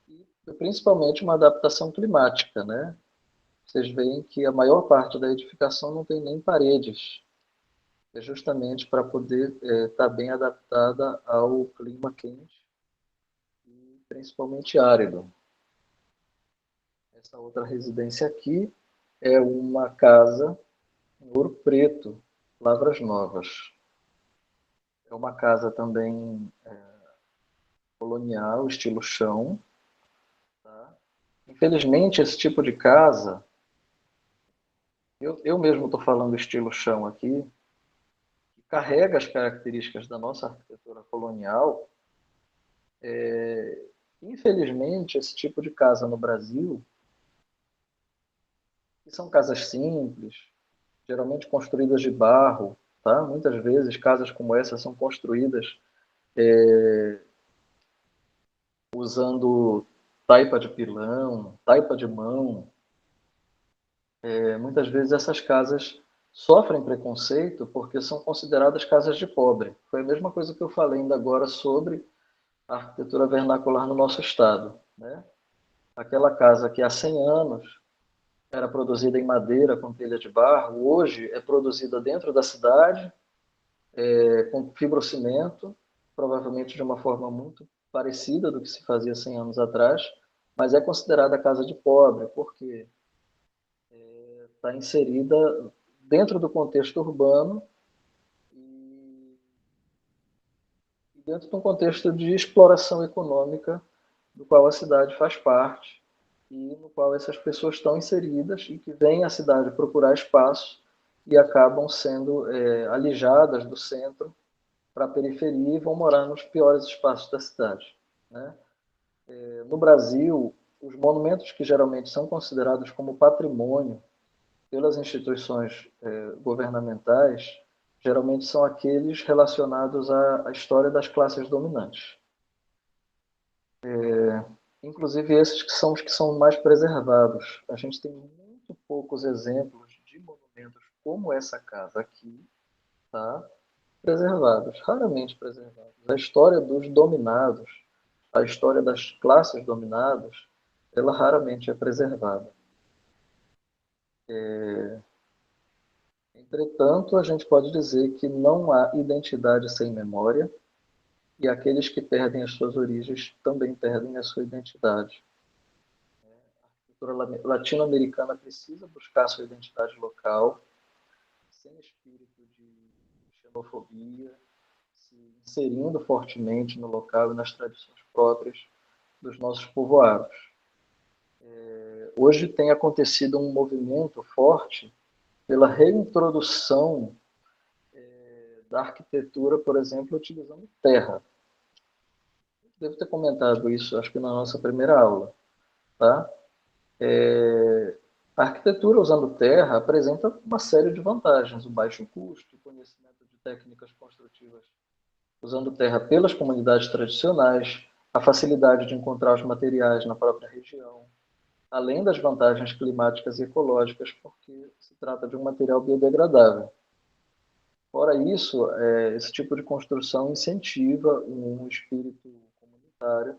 E principalmente uma adaptação climática, né? Vocês veem que a maior parte da edificação não tem nem paredes. É justamente para poder estar bem adaptada ao clima quente e principalmente árido. Essa outra residência aqui é uma casa em Ouro Preto, Lavras Novas. É uma casa também colonial, estilo chão. Tá? Infelizmente, esse tipo de casa, eu mesmo estou falando estilo chão aqui, que carrega as características da nossa arquitetura colonial. Infelizmente, esse tipo de casa no Brasil, que são casas simples, geralmente construídas de barro, tá? Muitas vezes casas como essa são construídas usando taipa de pilão, taipa de mão. Muitas vezes essas casas sofrem preconceito porque são consideradas casas de pobre. Foi a mesma coisa que eu falei ainda agora sobre a arquitetura vernacular no nosso estado, né? Aquela casa que há 100 anos era produzida em madeira com telha de barro, hoje é produzida dentro da cidade, com fibrocimento, provavelmente de uma forma muito parecida do que se fazia 100 anos atrás, mas é considerada casa de pobre, porque está inserida dentro do contexto urbano e dentro de um contexto de exploração econômica do qual a cidade faz parte e no qual essas pessoas estão inseridas e que vêm à cidade procurar espaço e acabam sendo alijadas do centro para a periferia e vão morar nos piores espaços da cidade, né? No Brasil, os monumentos que geralmente são considerados como patrimônio pelas instituições governamentais, geralmente são aqueles relacionados à história das classes dominantes. Inclusive esses que são os que são mais preservados. A gente tem muito poucos exemplos de monumentos como essa casa aqui, tá? Preservados, raramente preservados. A história dos dominados, a história das classes dominadas, ela raramente é preservada. Entretanto, a gente pode dizer que não há identidade sem memória e aqueles que perdem as suas origens também perdem a sua identidade. A cultura latino-americana precisa buscar a sua identidade local, sem espírito de xenofobia, se inserindo fortemente no local e nas tradições próprias dos nossos povoados. Hoje tem acontecido um movimento forte pela reintrodução da arquitetura, por exemplo, utilizando terra. Devo ter comentado isso, acho que na nossa primeira aula. Tá? A arquitetura usando terra apresenta uma série de vantagens, o baixo custo, o conhecimento de técnicas construtivas usando terra pelas comunidades tradicionais, a facilidade de encontrar os materiais na própria região, além das vantagens climáticas e ecológicas, porque se trata de um material biodegradável. Fora isso, esse tipo de construção incentiva um espírito comunitário,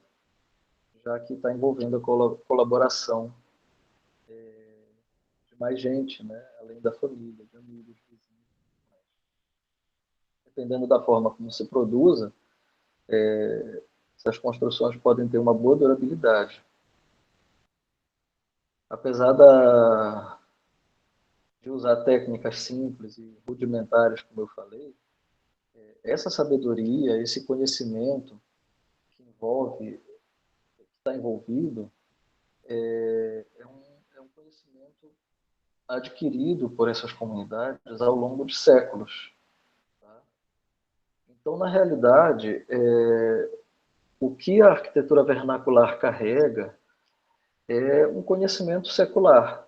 já que está envolvendo a colaboração de mais gente, né? Além da família, de amigos, vizinhos. Dependendo da forma como se produza, essas construções podem ter uma boa durabilidade. Apesar de usar técnicas simples e rudimentares, como eu falei, essa sabedoria, esse conhecimento que está envolvido, é um conhecimento adquirido por essas comunidades ao longo de séculos. Tá? Então, na realidade, o que a arquitetura vernacular carrega é um conhecimento secular.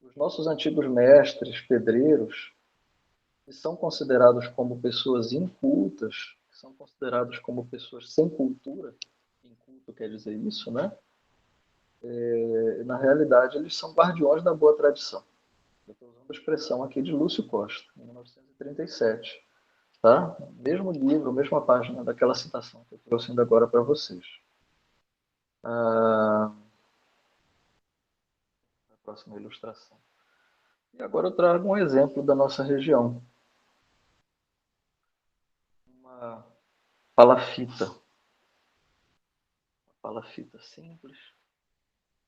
Os nossos antigos mestres, pedreiros, que são considerados como pessoas incultas, que são considerados como pessoas sem cultura, inculto quer dizer isso, né? Na realidade, eles são guardiões da boa tradição. Eu estou usando a expressão aqui de Lúcio Costa, em 1937. Tá? Mesmo livro, mesma página daquela citação que eu trouxe ainda agora para vocês. A próxima ilustração. E agora eu trago um exemplo da nossa região. Uma palafita. Uma palafita simples,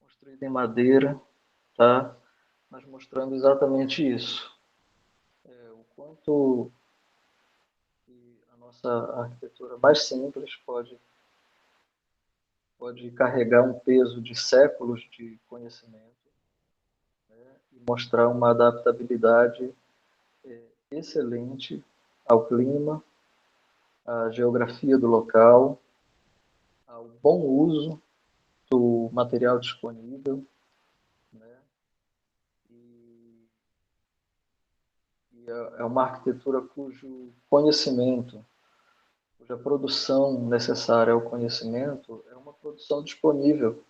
construída em madeira, tá? mas mostrando exatamente isso. O quanto a nossa arquitetura mais simples pode carregar um peso de séculos de conhecimento, né, e mostrar uma adaptabilidade excelente ao clima, à geografia do local, ao bom uso do material disponível, né? E é uma arquitetura cujo conhecimento, cuja produção necessária ao conhecimento é uma produção disponível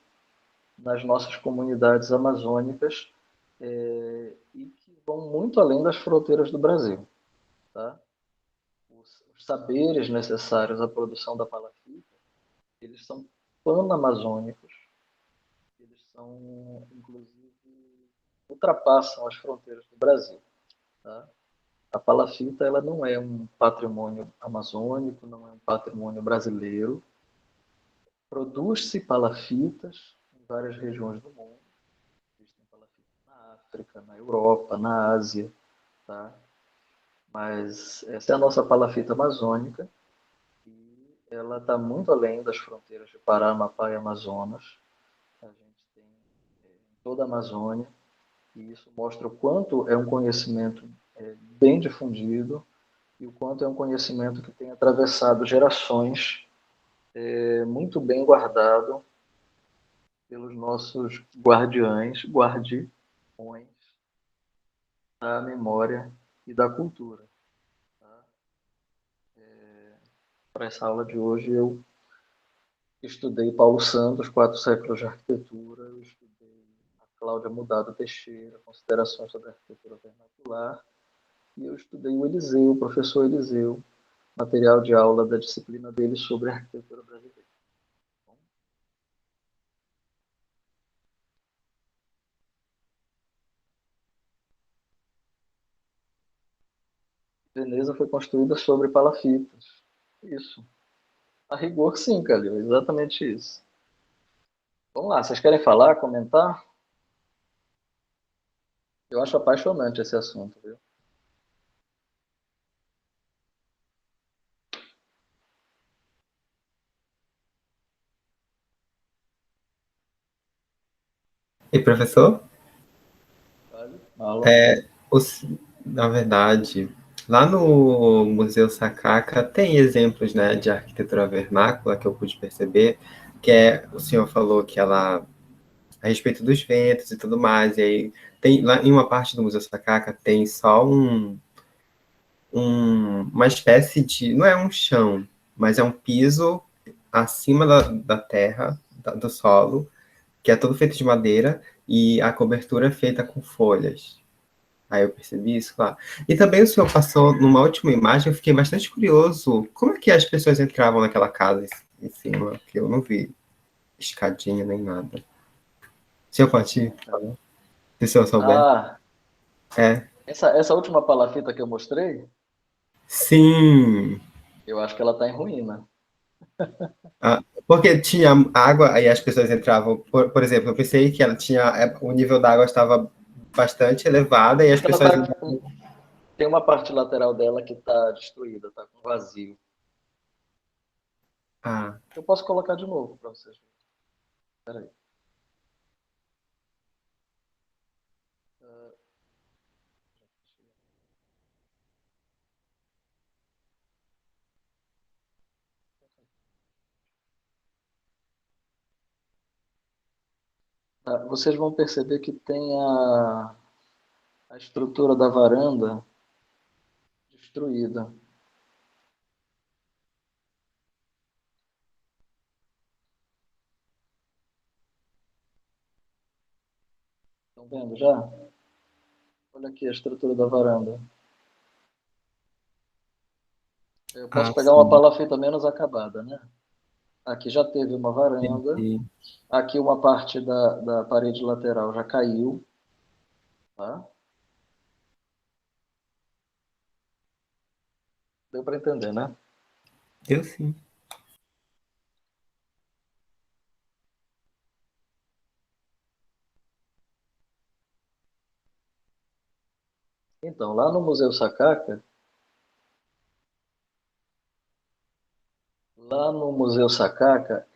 nas nossas comunidades amazônicas, e que vão muito além das fronteiras do Brasil. Tá? Os saberes necessários à produção da palafita, eles são pan-amazônicos, eles são, inclusive, ultrapassam as fronteiras do Brasil. Tá? A palafita ela não é um patrimônio amazônico, não é um patrimônio brasileiro. Produz-se palafitas em várias regiões do mundo. Existem palafitas na África, na Europa, na Ásia. Tá? Mas essa é a nossa palafita amazônica e ela está muito além das fronteiras de Pará, Amapá e Amazonas. A gente tem em toda a Amazônia e isso mostra o quanto é um conhecimento bem difundido e o quanto é um conhecimento que tem atravessado gerações, muito bem guardado pelos nossos guardiões da memória e da cultura. Tá? Para essa aula de hoje eu estudei Paulo Santos, 4 séculos de arquitetura, eu estudei a Cláudia Mudado Teixeira, Considerações sobre a Arquitetura Vernacular, e eu estudei o Eliseu, o professor Eliseu, material de aula da disciplina dele sobre a arquitetura brasileira. Bom, Veneza foi construída sobre palafitas. Isso. A rigor, sim, Calil, exatamente isso. Vamos lá, vocês querem falar, comentar? Eu acho apaixonante esse assunto, viu? E professor, Vale? Aula. os- na verdade, lá no Museu Sakaka tem exemplos, né, de arquitetura vernácula que eu pude perceber, que o senhor falou que ela a respeito dos ventos e tudo mais, e aí tem lá em uma parte do Museu Sakaka tem só uma espécie de, não é um chão, mas é um piso acima da terra, do solo, que é todo feito de madeira e a cobertura é feita com folhas. Aí eu percebi isso lá. E também o senhor passou numa última imagem, eu fiquei bastante curioso. Como é que as pessoas entravam naquela casa em cima? Que eu não vi escadinha nem nada. O senhor pode ir? Se o senhor souber. Ah, É. essa última palafita que eu mostrei, Sim. eu acho que ela está em ruína. Ah, porque tinha água e as pessoas entravam. Por exemplo, eu pensei que ela tinha. O nível da água estava bastante elevada e as Ela pessoas. tem uma parte lateral dela que está destruída, está com vazio. Ah, Eu posso colocar de novo para vocês verem. Espera aí. Vocês vão perceber que tem a estrutura da varanda destruída. Estão vendo já? Olha aqui a estrutura da varanda. Eu posso pegar uma sim. palafita menos acabada, né? Aqui já teve uma varanda. Entendi. Aqui uma parte da parede lateral já caiu. Tá? Deu para entender, né? Eu sim. Então, lá no Museu Sakaka,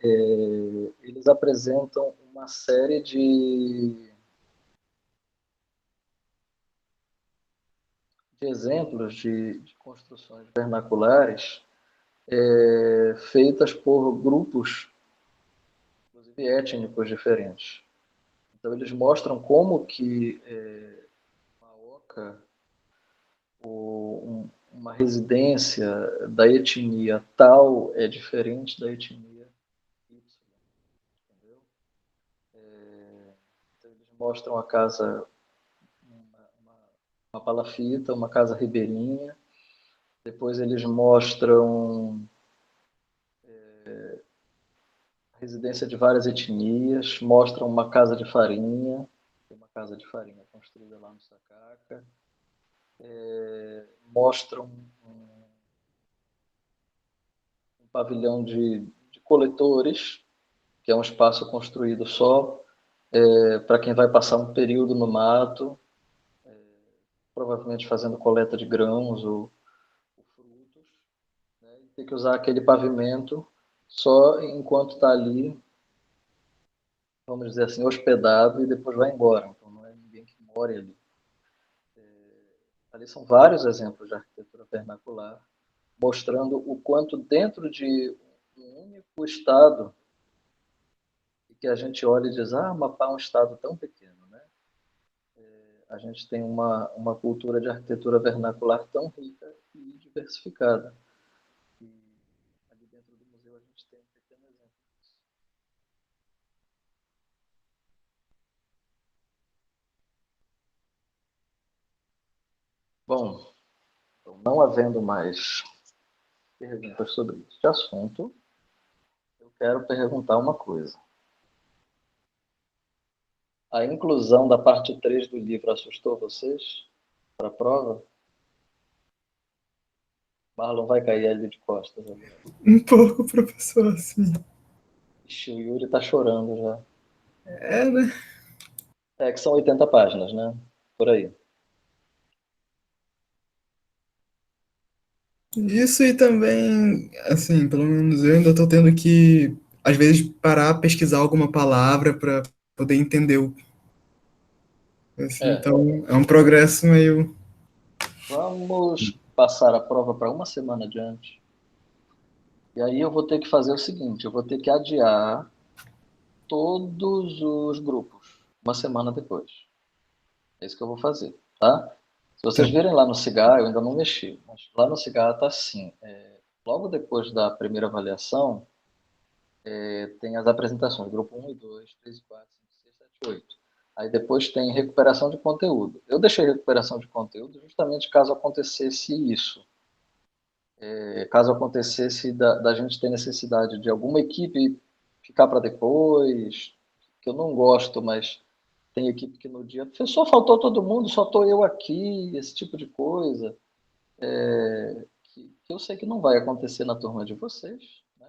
eles apresentam uma série de exemplos de construções vernaculares feitas por grupos, inclusive étnicos diferentes. Então, eles mostram como que uma oca, uma residência da etnia tal é diferente da etnia Y. Entendeu? Então, eles mostram a casa, uma palafita, uma casa ribeirinha. Depois eles mostram a residência de várias etnias, mostram uma casa de farinha, tem uma casa de farinha construída lá no Sakaka. Mostram um pavilhão de coletores, que é um espaço construído só para quem vai passar um período no mato, provavelmente fazendo coleta de grãos ou frutos, né? E tem que usar aquele pavimento só enquanto está ali, vamos dizer assim, hospedado, e depois vai embora. Então não é ninguém que mora ali. Ali são vários exemplos de arquitetura vernacular, mostrando o quanto dentro de um único estado, que a gente olha e diz, Amapá é um estado tão pequeno, né? A gente tem uma cultura de arquitetura vernacular tão rica e diversificada. E ali dentro do museu a gente tem um pequeno exemplo disso. Bom, então, não havendo mais perguntas sobre este assunto, eu quero perguntar uma coisa. A inclusão da parte 3 do livro assustou vocês para a prova? Marlon vai cair ali de costas agora. Um pouco, professor, assim. Ixi, o Yuri está chorando já. É, né? É que são 80 páginas, né? Por aí. Isso e também, assim, pelo menos eu ainda tô tendo que, às vezes, parar, pesquisar alguma palavra para poder entender o. Assim, É, então, é um progresso meio. vamos passar a prova para uma semana adiante. E aí eu vou ter que fazer o seguinte, eu vou ter que adiar todos os grupos uma semana depois. É isso que eu vou fazer, tá? Se vocês Tá. virem lá no CIGA, eu ainda não mexi, mas lá no CIGA está assim, logo depois da primeira avaliação, tem as apresentações, grupo 1 e 2, 3 e 4, 5, 6, 7, 8. Aí depois tem recuperação de conteúdo. Eu deixei recuperação de conteúdo justamente caso acontecesse isso. Caso acontecesse da gente ter necessidade de alguma equipe ficar para depois, que eu não gosto, mas tem equipe que no dia, só faltou todo mundo, só estou eu aqui, esse tipo de coisa, que eu sei que não vai acontecer na turma de vocês, né?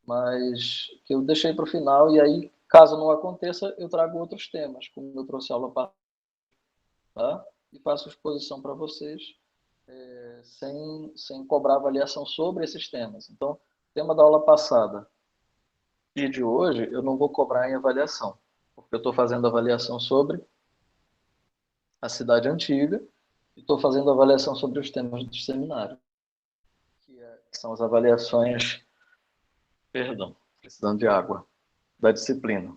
Mas que eu deixei para o final, e aí, caso não aconteça, eu trago outros temas, como eu trouxe aula passada, tá? E faço exposição para vocês, sem cobrar avaliação sobre esses temas. Então, tema da aula passada e de hoje, eu não vou cobrar em avaliação, porque eu estou fazendo avaliação sobre a cidade antiga e estou fazendo avaliação sobre os temas do seminário, que são as avaliações, perdão, precisando de água, da disciplina.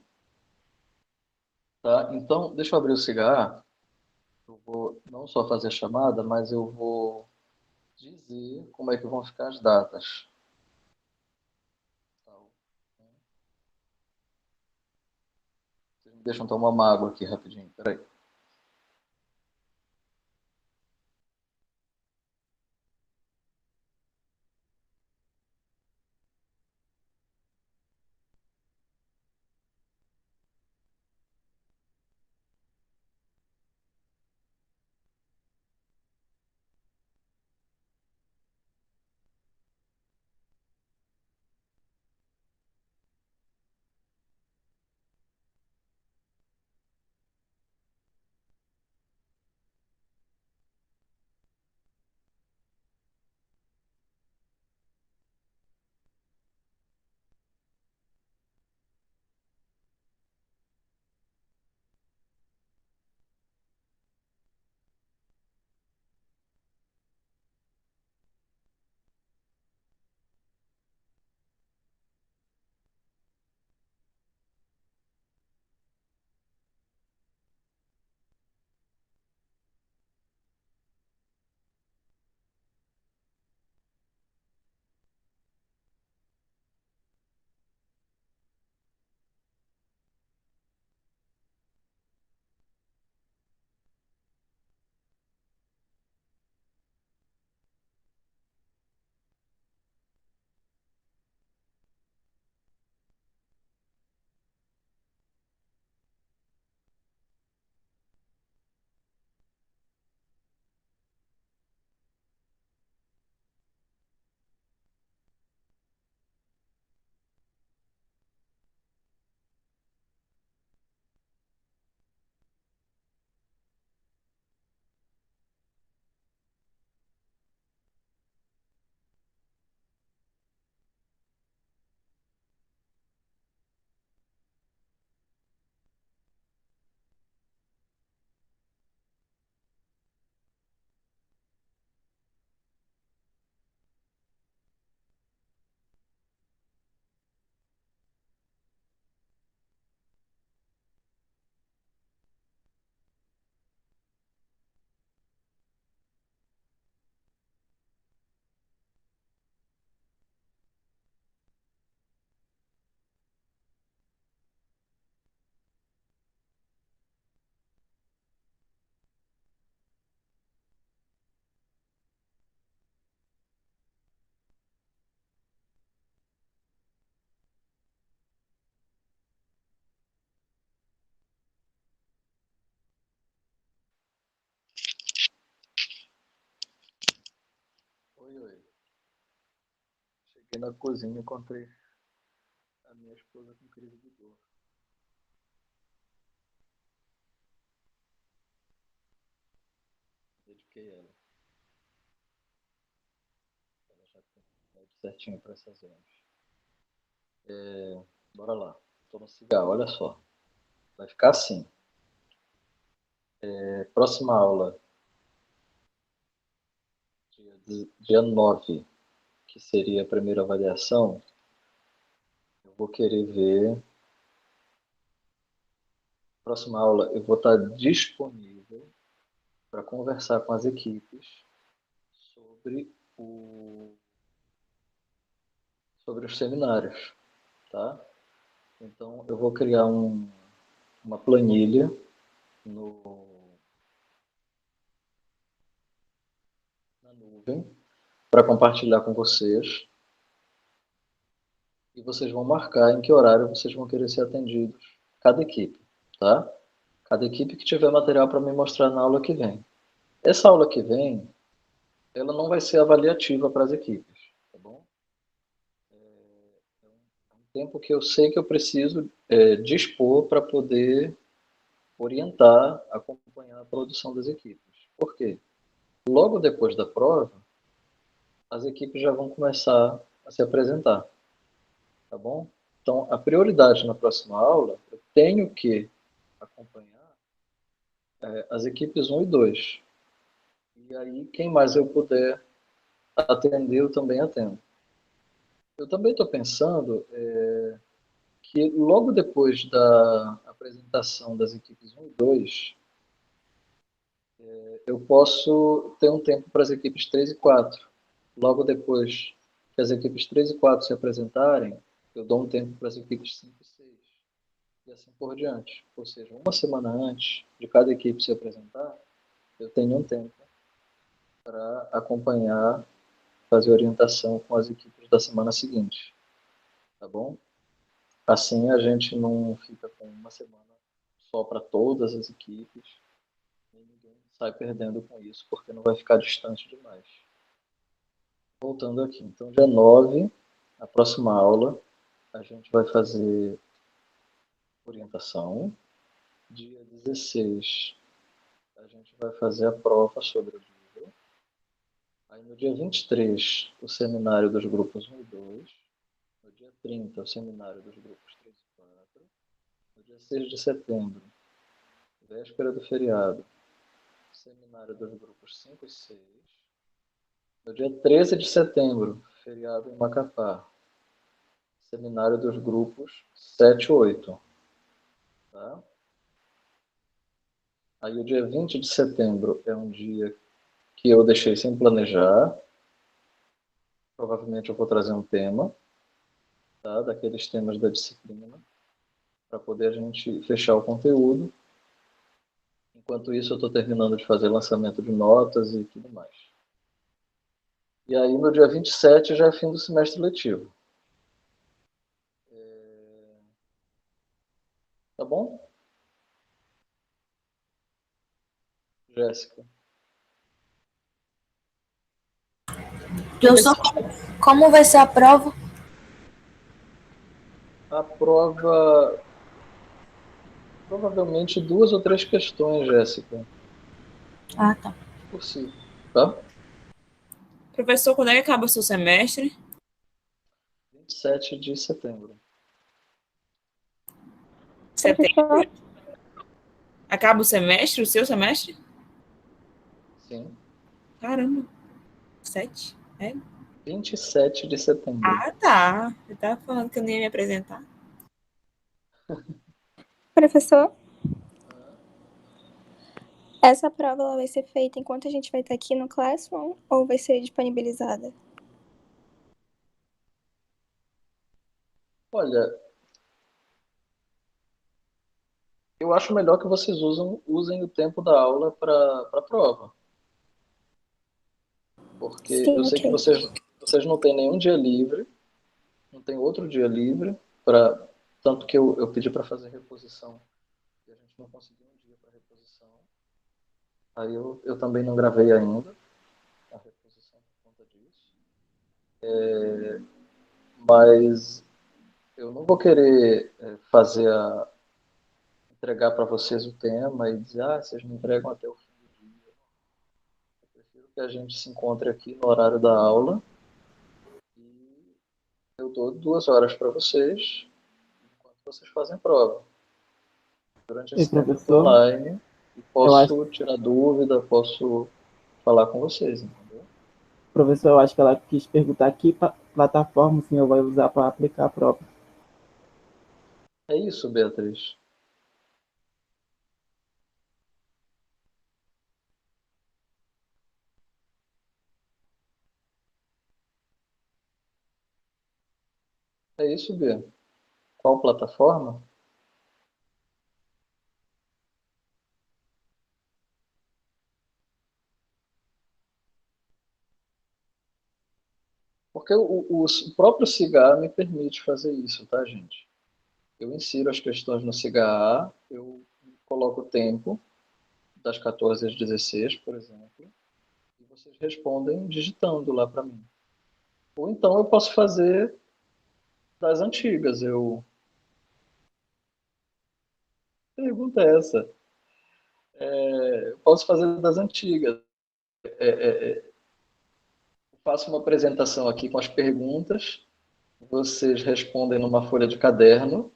Tá? Então, deixa eu abrir o cigarro. Eu vou não só fazer a chamada, mas eu vou dizer como é que vão ficar as datas. Tá? Vocês me deixam tomar uma água aqui rapidinho, peraí. Oi, oi. Cheguei na cozinha e encontrei a minha esposa com crise de dor. Dediquei ela. Ela já tem remédio certinho para essas horas. Bora lá. Tô no cigarro, olha só. Vai ficar assim. Próxima aula, dia 9, que seria a primeira avaliação, eu vou querer ver. Próxima aula, eu vou estar disponível para conversar com as equipes sobre sobre os seminários, tá? Então, eu vou criar uma planilha na nuvem para compartilhar com vocês e vocês vão marcar em que horário vocês vão querer ser atendidos, cada equipe, tá? Cada equipe que tiver material para me mostrar na aula que vem. Essa aula que vem, ela não vai ser avaliativa para as equipes, tá bom? É um tempo que eu sei que eu preciso dispor para poder orientar, acompanhar a produção das equipes. Por quê? Logo depois da prova, as equipes já vão começar a se apresentar, tá bom? Então, a prioridade na próxima aula, eu tenho que acompanhar as equipes 1 e 2. E aí, quem mais eu puder atender, eu também atendo. Eu também estou pensando que logo depois da apresentação das equipes 1 e 2, eu posso ter um tempo para as equipes 3 e 4. Logo depois que as equipes 3 e 4 se apresentarem, eu dou um tempo para as equipes 5 e 6. E assim por diante. Ou seja, uma semana antes de cada equipe se apresentar, eu tenho um tempo para acompanhar, fazer orientação com as equipes da semana seguinte. Tá bom? Assim a gente não fica com uma semana só para todas as equipes e ninguém sai perdendo com isso, porque não vai ficar distante demais. Voltando aqui, então dia 9, na próxima aula, a gente vai fazer orientação. Dia 16, a gente vai fazer a prova sobre o livro. Aí no dia 23, o seminário dos grupos 1 e 2. No dia 30, o seminário dos grupos 3 e 4. No dia 6 de setembro, véspera do feriado, seminário dos grupos 5 e 6. No dia 13 de setembro, feriado em Macapá, seminário dos grupos 7 e 8. Tá? Aí o dia 20 de setembro é um dia que eu deixei sem planejar. Provavelmente eu vou trazer um tema, tá? Daqueles temas da disciplina, para poder a gente fechar o conteúdo. Enquanto isso, eu estou terminando de fazer lançamento de notas e tudo mais. E aí, no dia 27, já é fim do semestre letivo. Tá bom? Jéssica. Professor, como vai ser a prova? A prova, provavelmente 2 ou 3 questões, Jéssica, Ah, tá. por si, tá? Professor, quando é que acaba o seu semestre? 27 de setembro. Setembro? Acaba o semestre, o seu semestre? Sim. Caramba. 7? É? 27 de setembro. Ah, tá. Eu tava falando que eu nem ia me apresentar. Professor, essa prova ela vai ser feita enquanto a gente vai estar aqui no Classroom ou vai ser disponibilizada? Olha, eu acho melhor que vocês usem o tempo da aula para a prova. Porque Sim, eu sei que ok. vocês não têm nenhum dia livre, não tem outro dia livre, tanto que eu pedi para fazer reposição e a gente não conseguiu um dia para reposição. Aí eu também não gravei ainda a reposição por conta disso. Mas eu não vou querer entregar para vocês o tema e dizer, vocês me entregam até o fim do dia. Eu prefiro que a gente se encontre aqui no horário da aula e eu dou 2 horas para vocês enquanto vocês fazem prova. Durante E esse tempo eu estou professor, online e eu acho, posso tirar dúvida, posso falar com vocês, entendeu? professor, eu acho que ela quis perguntar que plataforma o senhor vai usar para aplicar a prova. É isso, Beatriz. É isso, Bia. Qual plataforma? Porque o próprio CIGA me permite fazer isso, tá, gente? Eu insiro as questões no CIGA, eu coloco o tempo, das 14 às 16, por exemplo, e vocês respondem digitando lá para mim. Ou então eu posso fazer das antigas. Pergunta é essa. Eu posso fazer das antigas. Faço uma apresentação aqui com as perguntas, vocês respondem numa folha de caderno.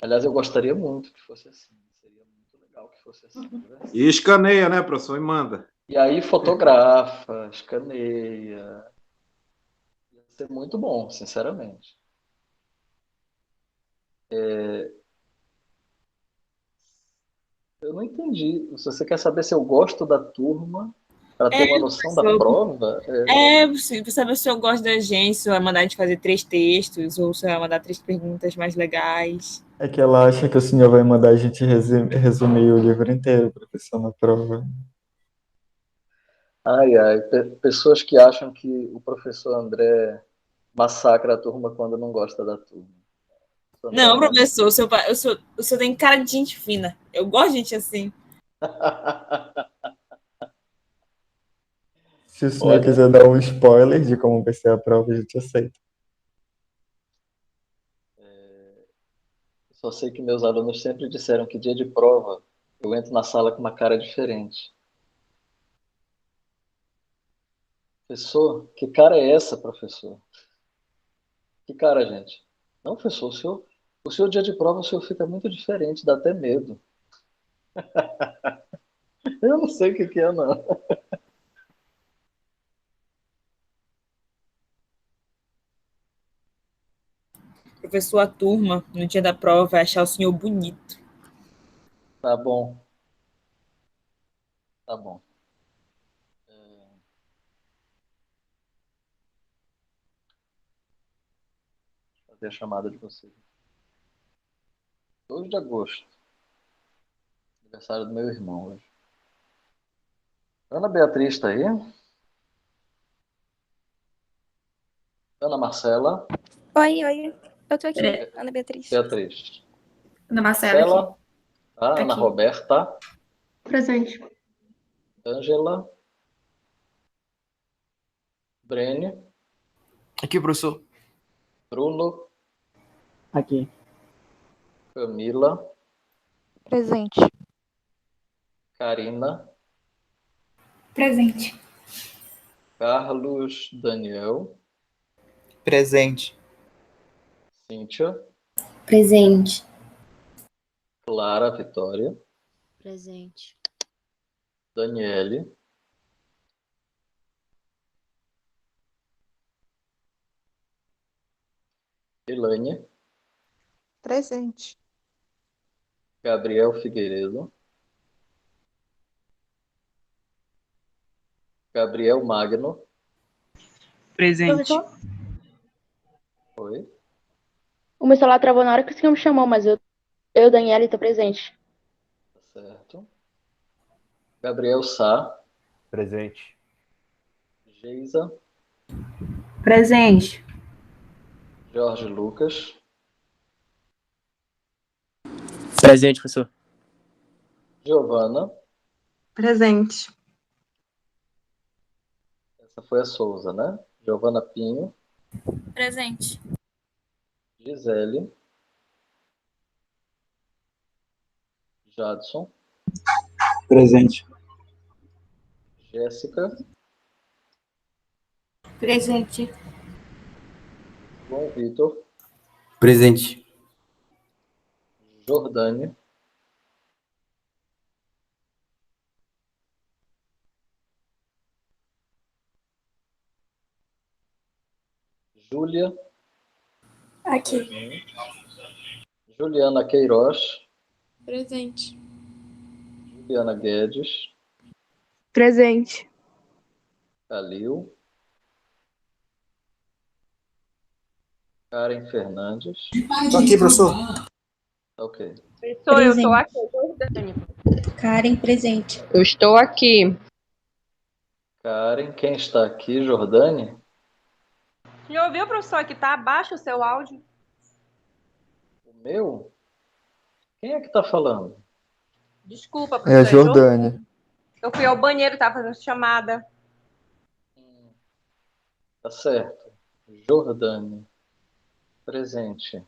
Aliás, eu gostaria muito que fosse assim. Seria muito legal que fosse assim. Né? E escaneia, né, professor? E manda. E aí fotografa, escaneia. Ia ser muito bom, sinceramente. Eu não entendi. Se você quer saber se eu gosto da turma, para ter uma noção da professor. prova, Pra saber se eu gosto da gente, se vai mandar a gente fazer 3 textos, ou se vai mandar 3 perguntas mais legais. É que ela acha que o senhor vai mandar a gente resumir o livro inteiro, professor, na prova. pessoas que acham que o professor André massacra a turma quando não gosta da turma. Não, professor, o senhor tem cara de gente fina. Eu gosto de gente assim. Se o senhor quiser dar um spoiler de como vai ser a prova, a gente aceita. Só sei que meus alunos sempre disseram que dia de prova eu entro na sala com uma cara diferente. Professor, que cara é essa, professor? Que cara, gente? Não, professor, o senhor dia de prova, o senhor fica muito diferente, dá até medo. Eu não sei o que é, não. Professor, a turma, no dia da prova, vai achar o senhor bonito. Tá bom. Tá bom. Vou fazer a chamada de vocês. 2 de agosto. Aniversário do meu irmão hoje. Ana Beatriz está aí? Ana Marcela? Oi. Eu tô aqui, Ana Beatriz. Beatriz. Ana Marcela aqui. Ana Aqui. Roberta? Presente. Ângela? Brene? Aqui, professor. Bruno? Aqui. Camila? Presente. Karina? Presente. Carlos Daniel? Presente. Cíntia? Presente. Clara Vitória? Presente. Daniele? Elaine? Presente. Gabriel Figueiredo? Gabriel Magno? Presente. Oi? O meu celular travou na hora que o senhor me chamou, mas eu Daniela, estou presente. Certo. Gabriel Sá? Presente. Geisa? Presente. Jorge Lucas? Presente, professor. Giovana? Presente. Essa foi a Souza, né? Giovana Pinho? Presente. Gisele. Jadson. Presente. Jéssica. Presente. João Vitor. Presente. Jordânia. Júlia. Aqui. Juliana Queiroz. Presente. Juliana Guedes. Presente. Calil. Karen Fernandes. Tô aqui, professor. Ok. Professor, eu estou aqui, Jordânia. Karen, presente. Eu estou aqui. Karen, quem está aqui? Jordânia? O senhor ouviu, professor, que está abaixo o seu áudio? O meu? Quem é que está falando? Desculpa, É a professor. Jordânia. Eu fui ao banheiro, estava fazendo chamada. Tá certo. Jordânia. Presente.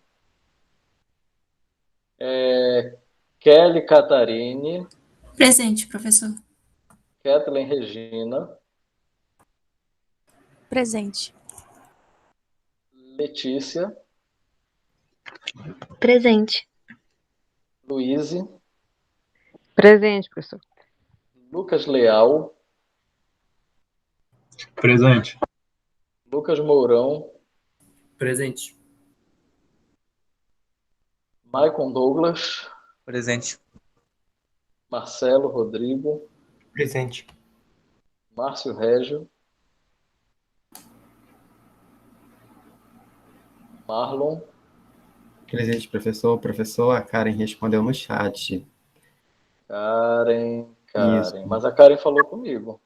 Kelly Catarine. Presente, professor. Kathleen Regina. Presente. Letícia. Presente. Luíse. Presente, professor. Lucas Leal. Presente. Lucas Mourão. Presente. Maicon Douglas. Presente. Marcelo Rodrigo. Presente. Márcio Régio. Marlon. Presente, professor. Professor, a Karen respondeu no chat. Karen. Isso. Mas a Karen falou comigo.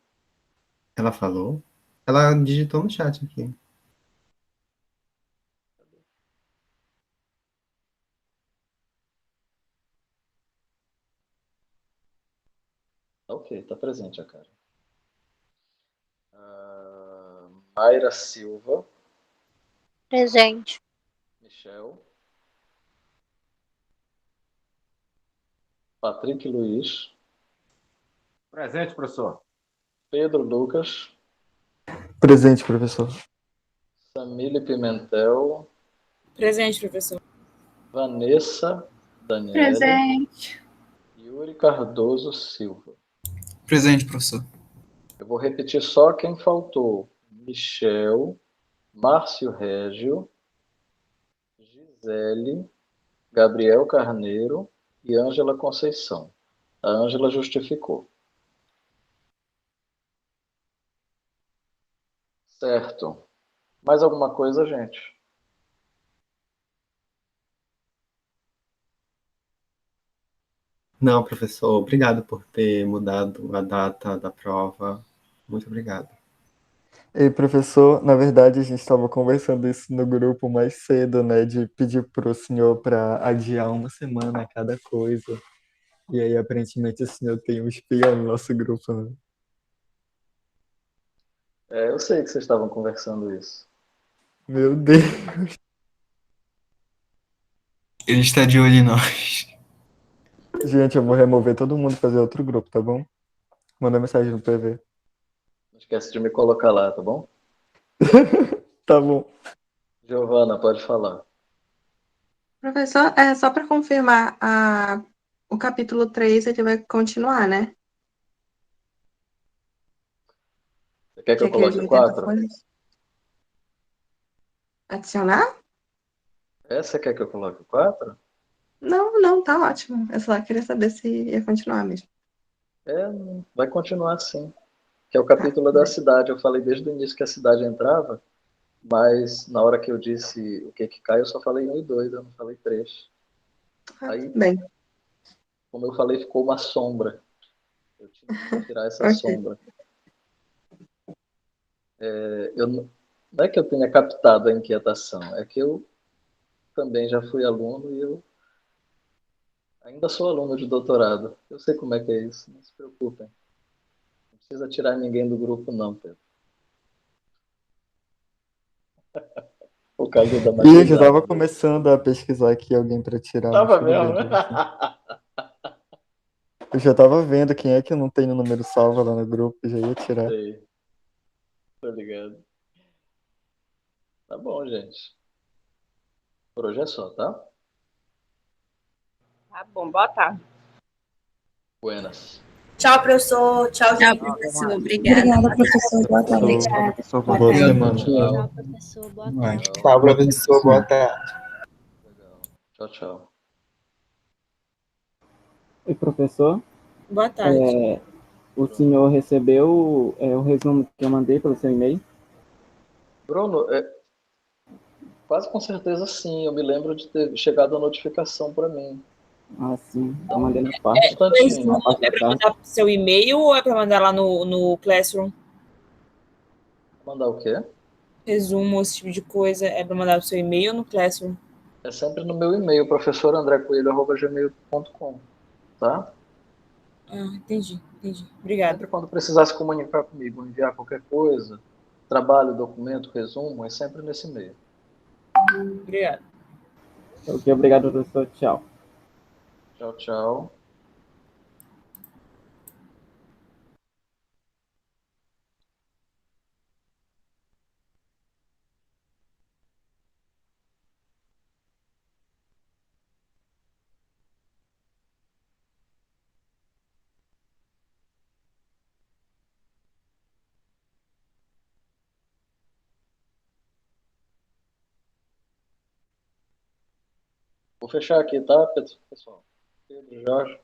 Ela falou? Ela digitou no chat aqui. Ok, está presente a Karen. Mayra Silva. Presente. Michel. Patrick Luiz. Presente, professor. Pedro Lucas. Presente, professor. Samile Pimentel. Presente, professor. Vanessa Daniele. Presente. Yuri Cardoso Silva. Presente, professor. Eu vou repetir só quem faltou. Michel, Márcio Régio, Gisele, Gabriel Carneiro e Ângela Conceição. A Ângela justificou. Certo. Mais alguma coisa, gente? Não, professor, obrigado por ter mudado a data da prova. Muito obrigado. E, professor, na verdade, a gente estava conversando isso no grupo mais cedo, né? De pedir para o senhor para adiar uma semana a cada coisa. E aí, aparentemente, o senhor tem um espião no nosso grupo, né? Eu sei que vocês estavam conversando isso. Meu Deus. Ele está de olho em nós. Gente, eu vou remover todo mundo e fazer outro grupo, tá bom? Manda mensagem no PV. Não esquece de me colocar lá, tá bom? Tá bom. Giovana, pode falar. Professor, é só para confirmar, o capítulo 3 ele vai continuar, né? Você quer que eu Que é aquele coloque de o 80 4? folhas? Adicionar? Você quer que eu coloque o 4? Não, tá ótimo. Eu só queria saber se ia continuar mesmo. Vai continuar sim. Que é o capítulo da cidade. Eu falei desde o início que a cidade entrava, mas na hora que eu disse o que cai, eu só falei 1 e 2, eu não falei 3. Aí, Bem. como eu falei, ficou uma sombra. Eu tinha que tirar essa Ok. sombra. Não é que eu tenha captado a inquietação, é que eu também já fui aluno e eu ainda sou aluno de doutorado. Eu sei como é que é isso, não se preocupem. Não precisa tirar ninguém do grupo não, Pedro. Por causa da E eu já maturidade. estava começando a pesquisar aqui alguém para tirar, mas Tava tudo bem, mesmo? professor. Eu já estava vendo quem é que não tem o número salvo lá no grupo, já ia tirar. Sei. Tô ligado. Tá bom, gente. Por hoje é só, tá? Tá bom, boa tarde. Buenas. Tchau, professor. Tchau, Tchau, gente. professor. Obrigada. Obrigada, professor. Boa tarde. Professor, Obrigada. boa Boa semana. semana. Tchau, professor. Boa Vai. tarde. Tchau, professor. Boa tarde. Legal. Tchau, tchau. E professor, Boa tarde. o senhor recebeu o resumo que eu mandei pelo seu e-mail? Bruno, quase com certeza sim. Eu me lembro de ter chegado a notificação para mim. Ah, sim. Eu mandei na parte. Instantinho. Na parte É da para tarde. mandar pro seu e-mail ou é para mandar lá no Classroom? Mandar o quê? Resumo, esse tipo de coisa. É para mandar pro seu e-mail ou no Classroom? É sempre no meu e-mail, professorandrecoelho@gmail.com, tá? Ah, entendi. Obrigada. Sempre quando precisar se comunicar comigo, enviar qualquer coisa, trabalho, documento, resumo, é sempre nesse e-mail. Obrigada. Ok, obrigado, professor. Tchau. Tchau, tchau. Vou fechar aqui, tá, pessoal? Pedro, Jorge.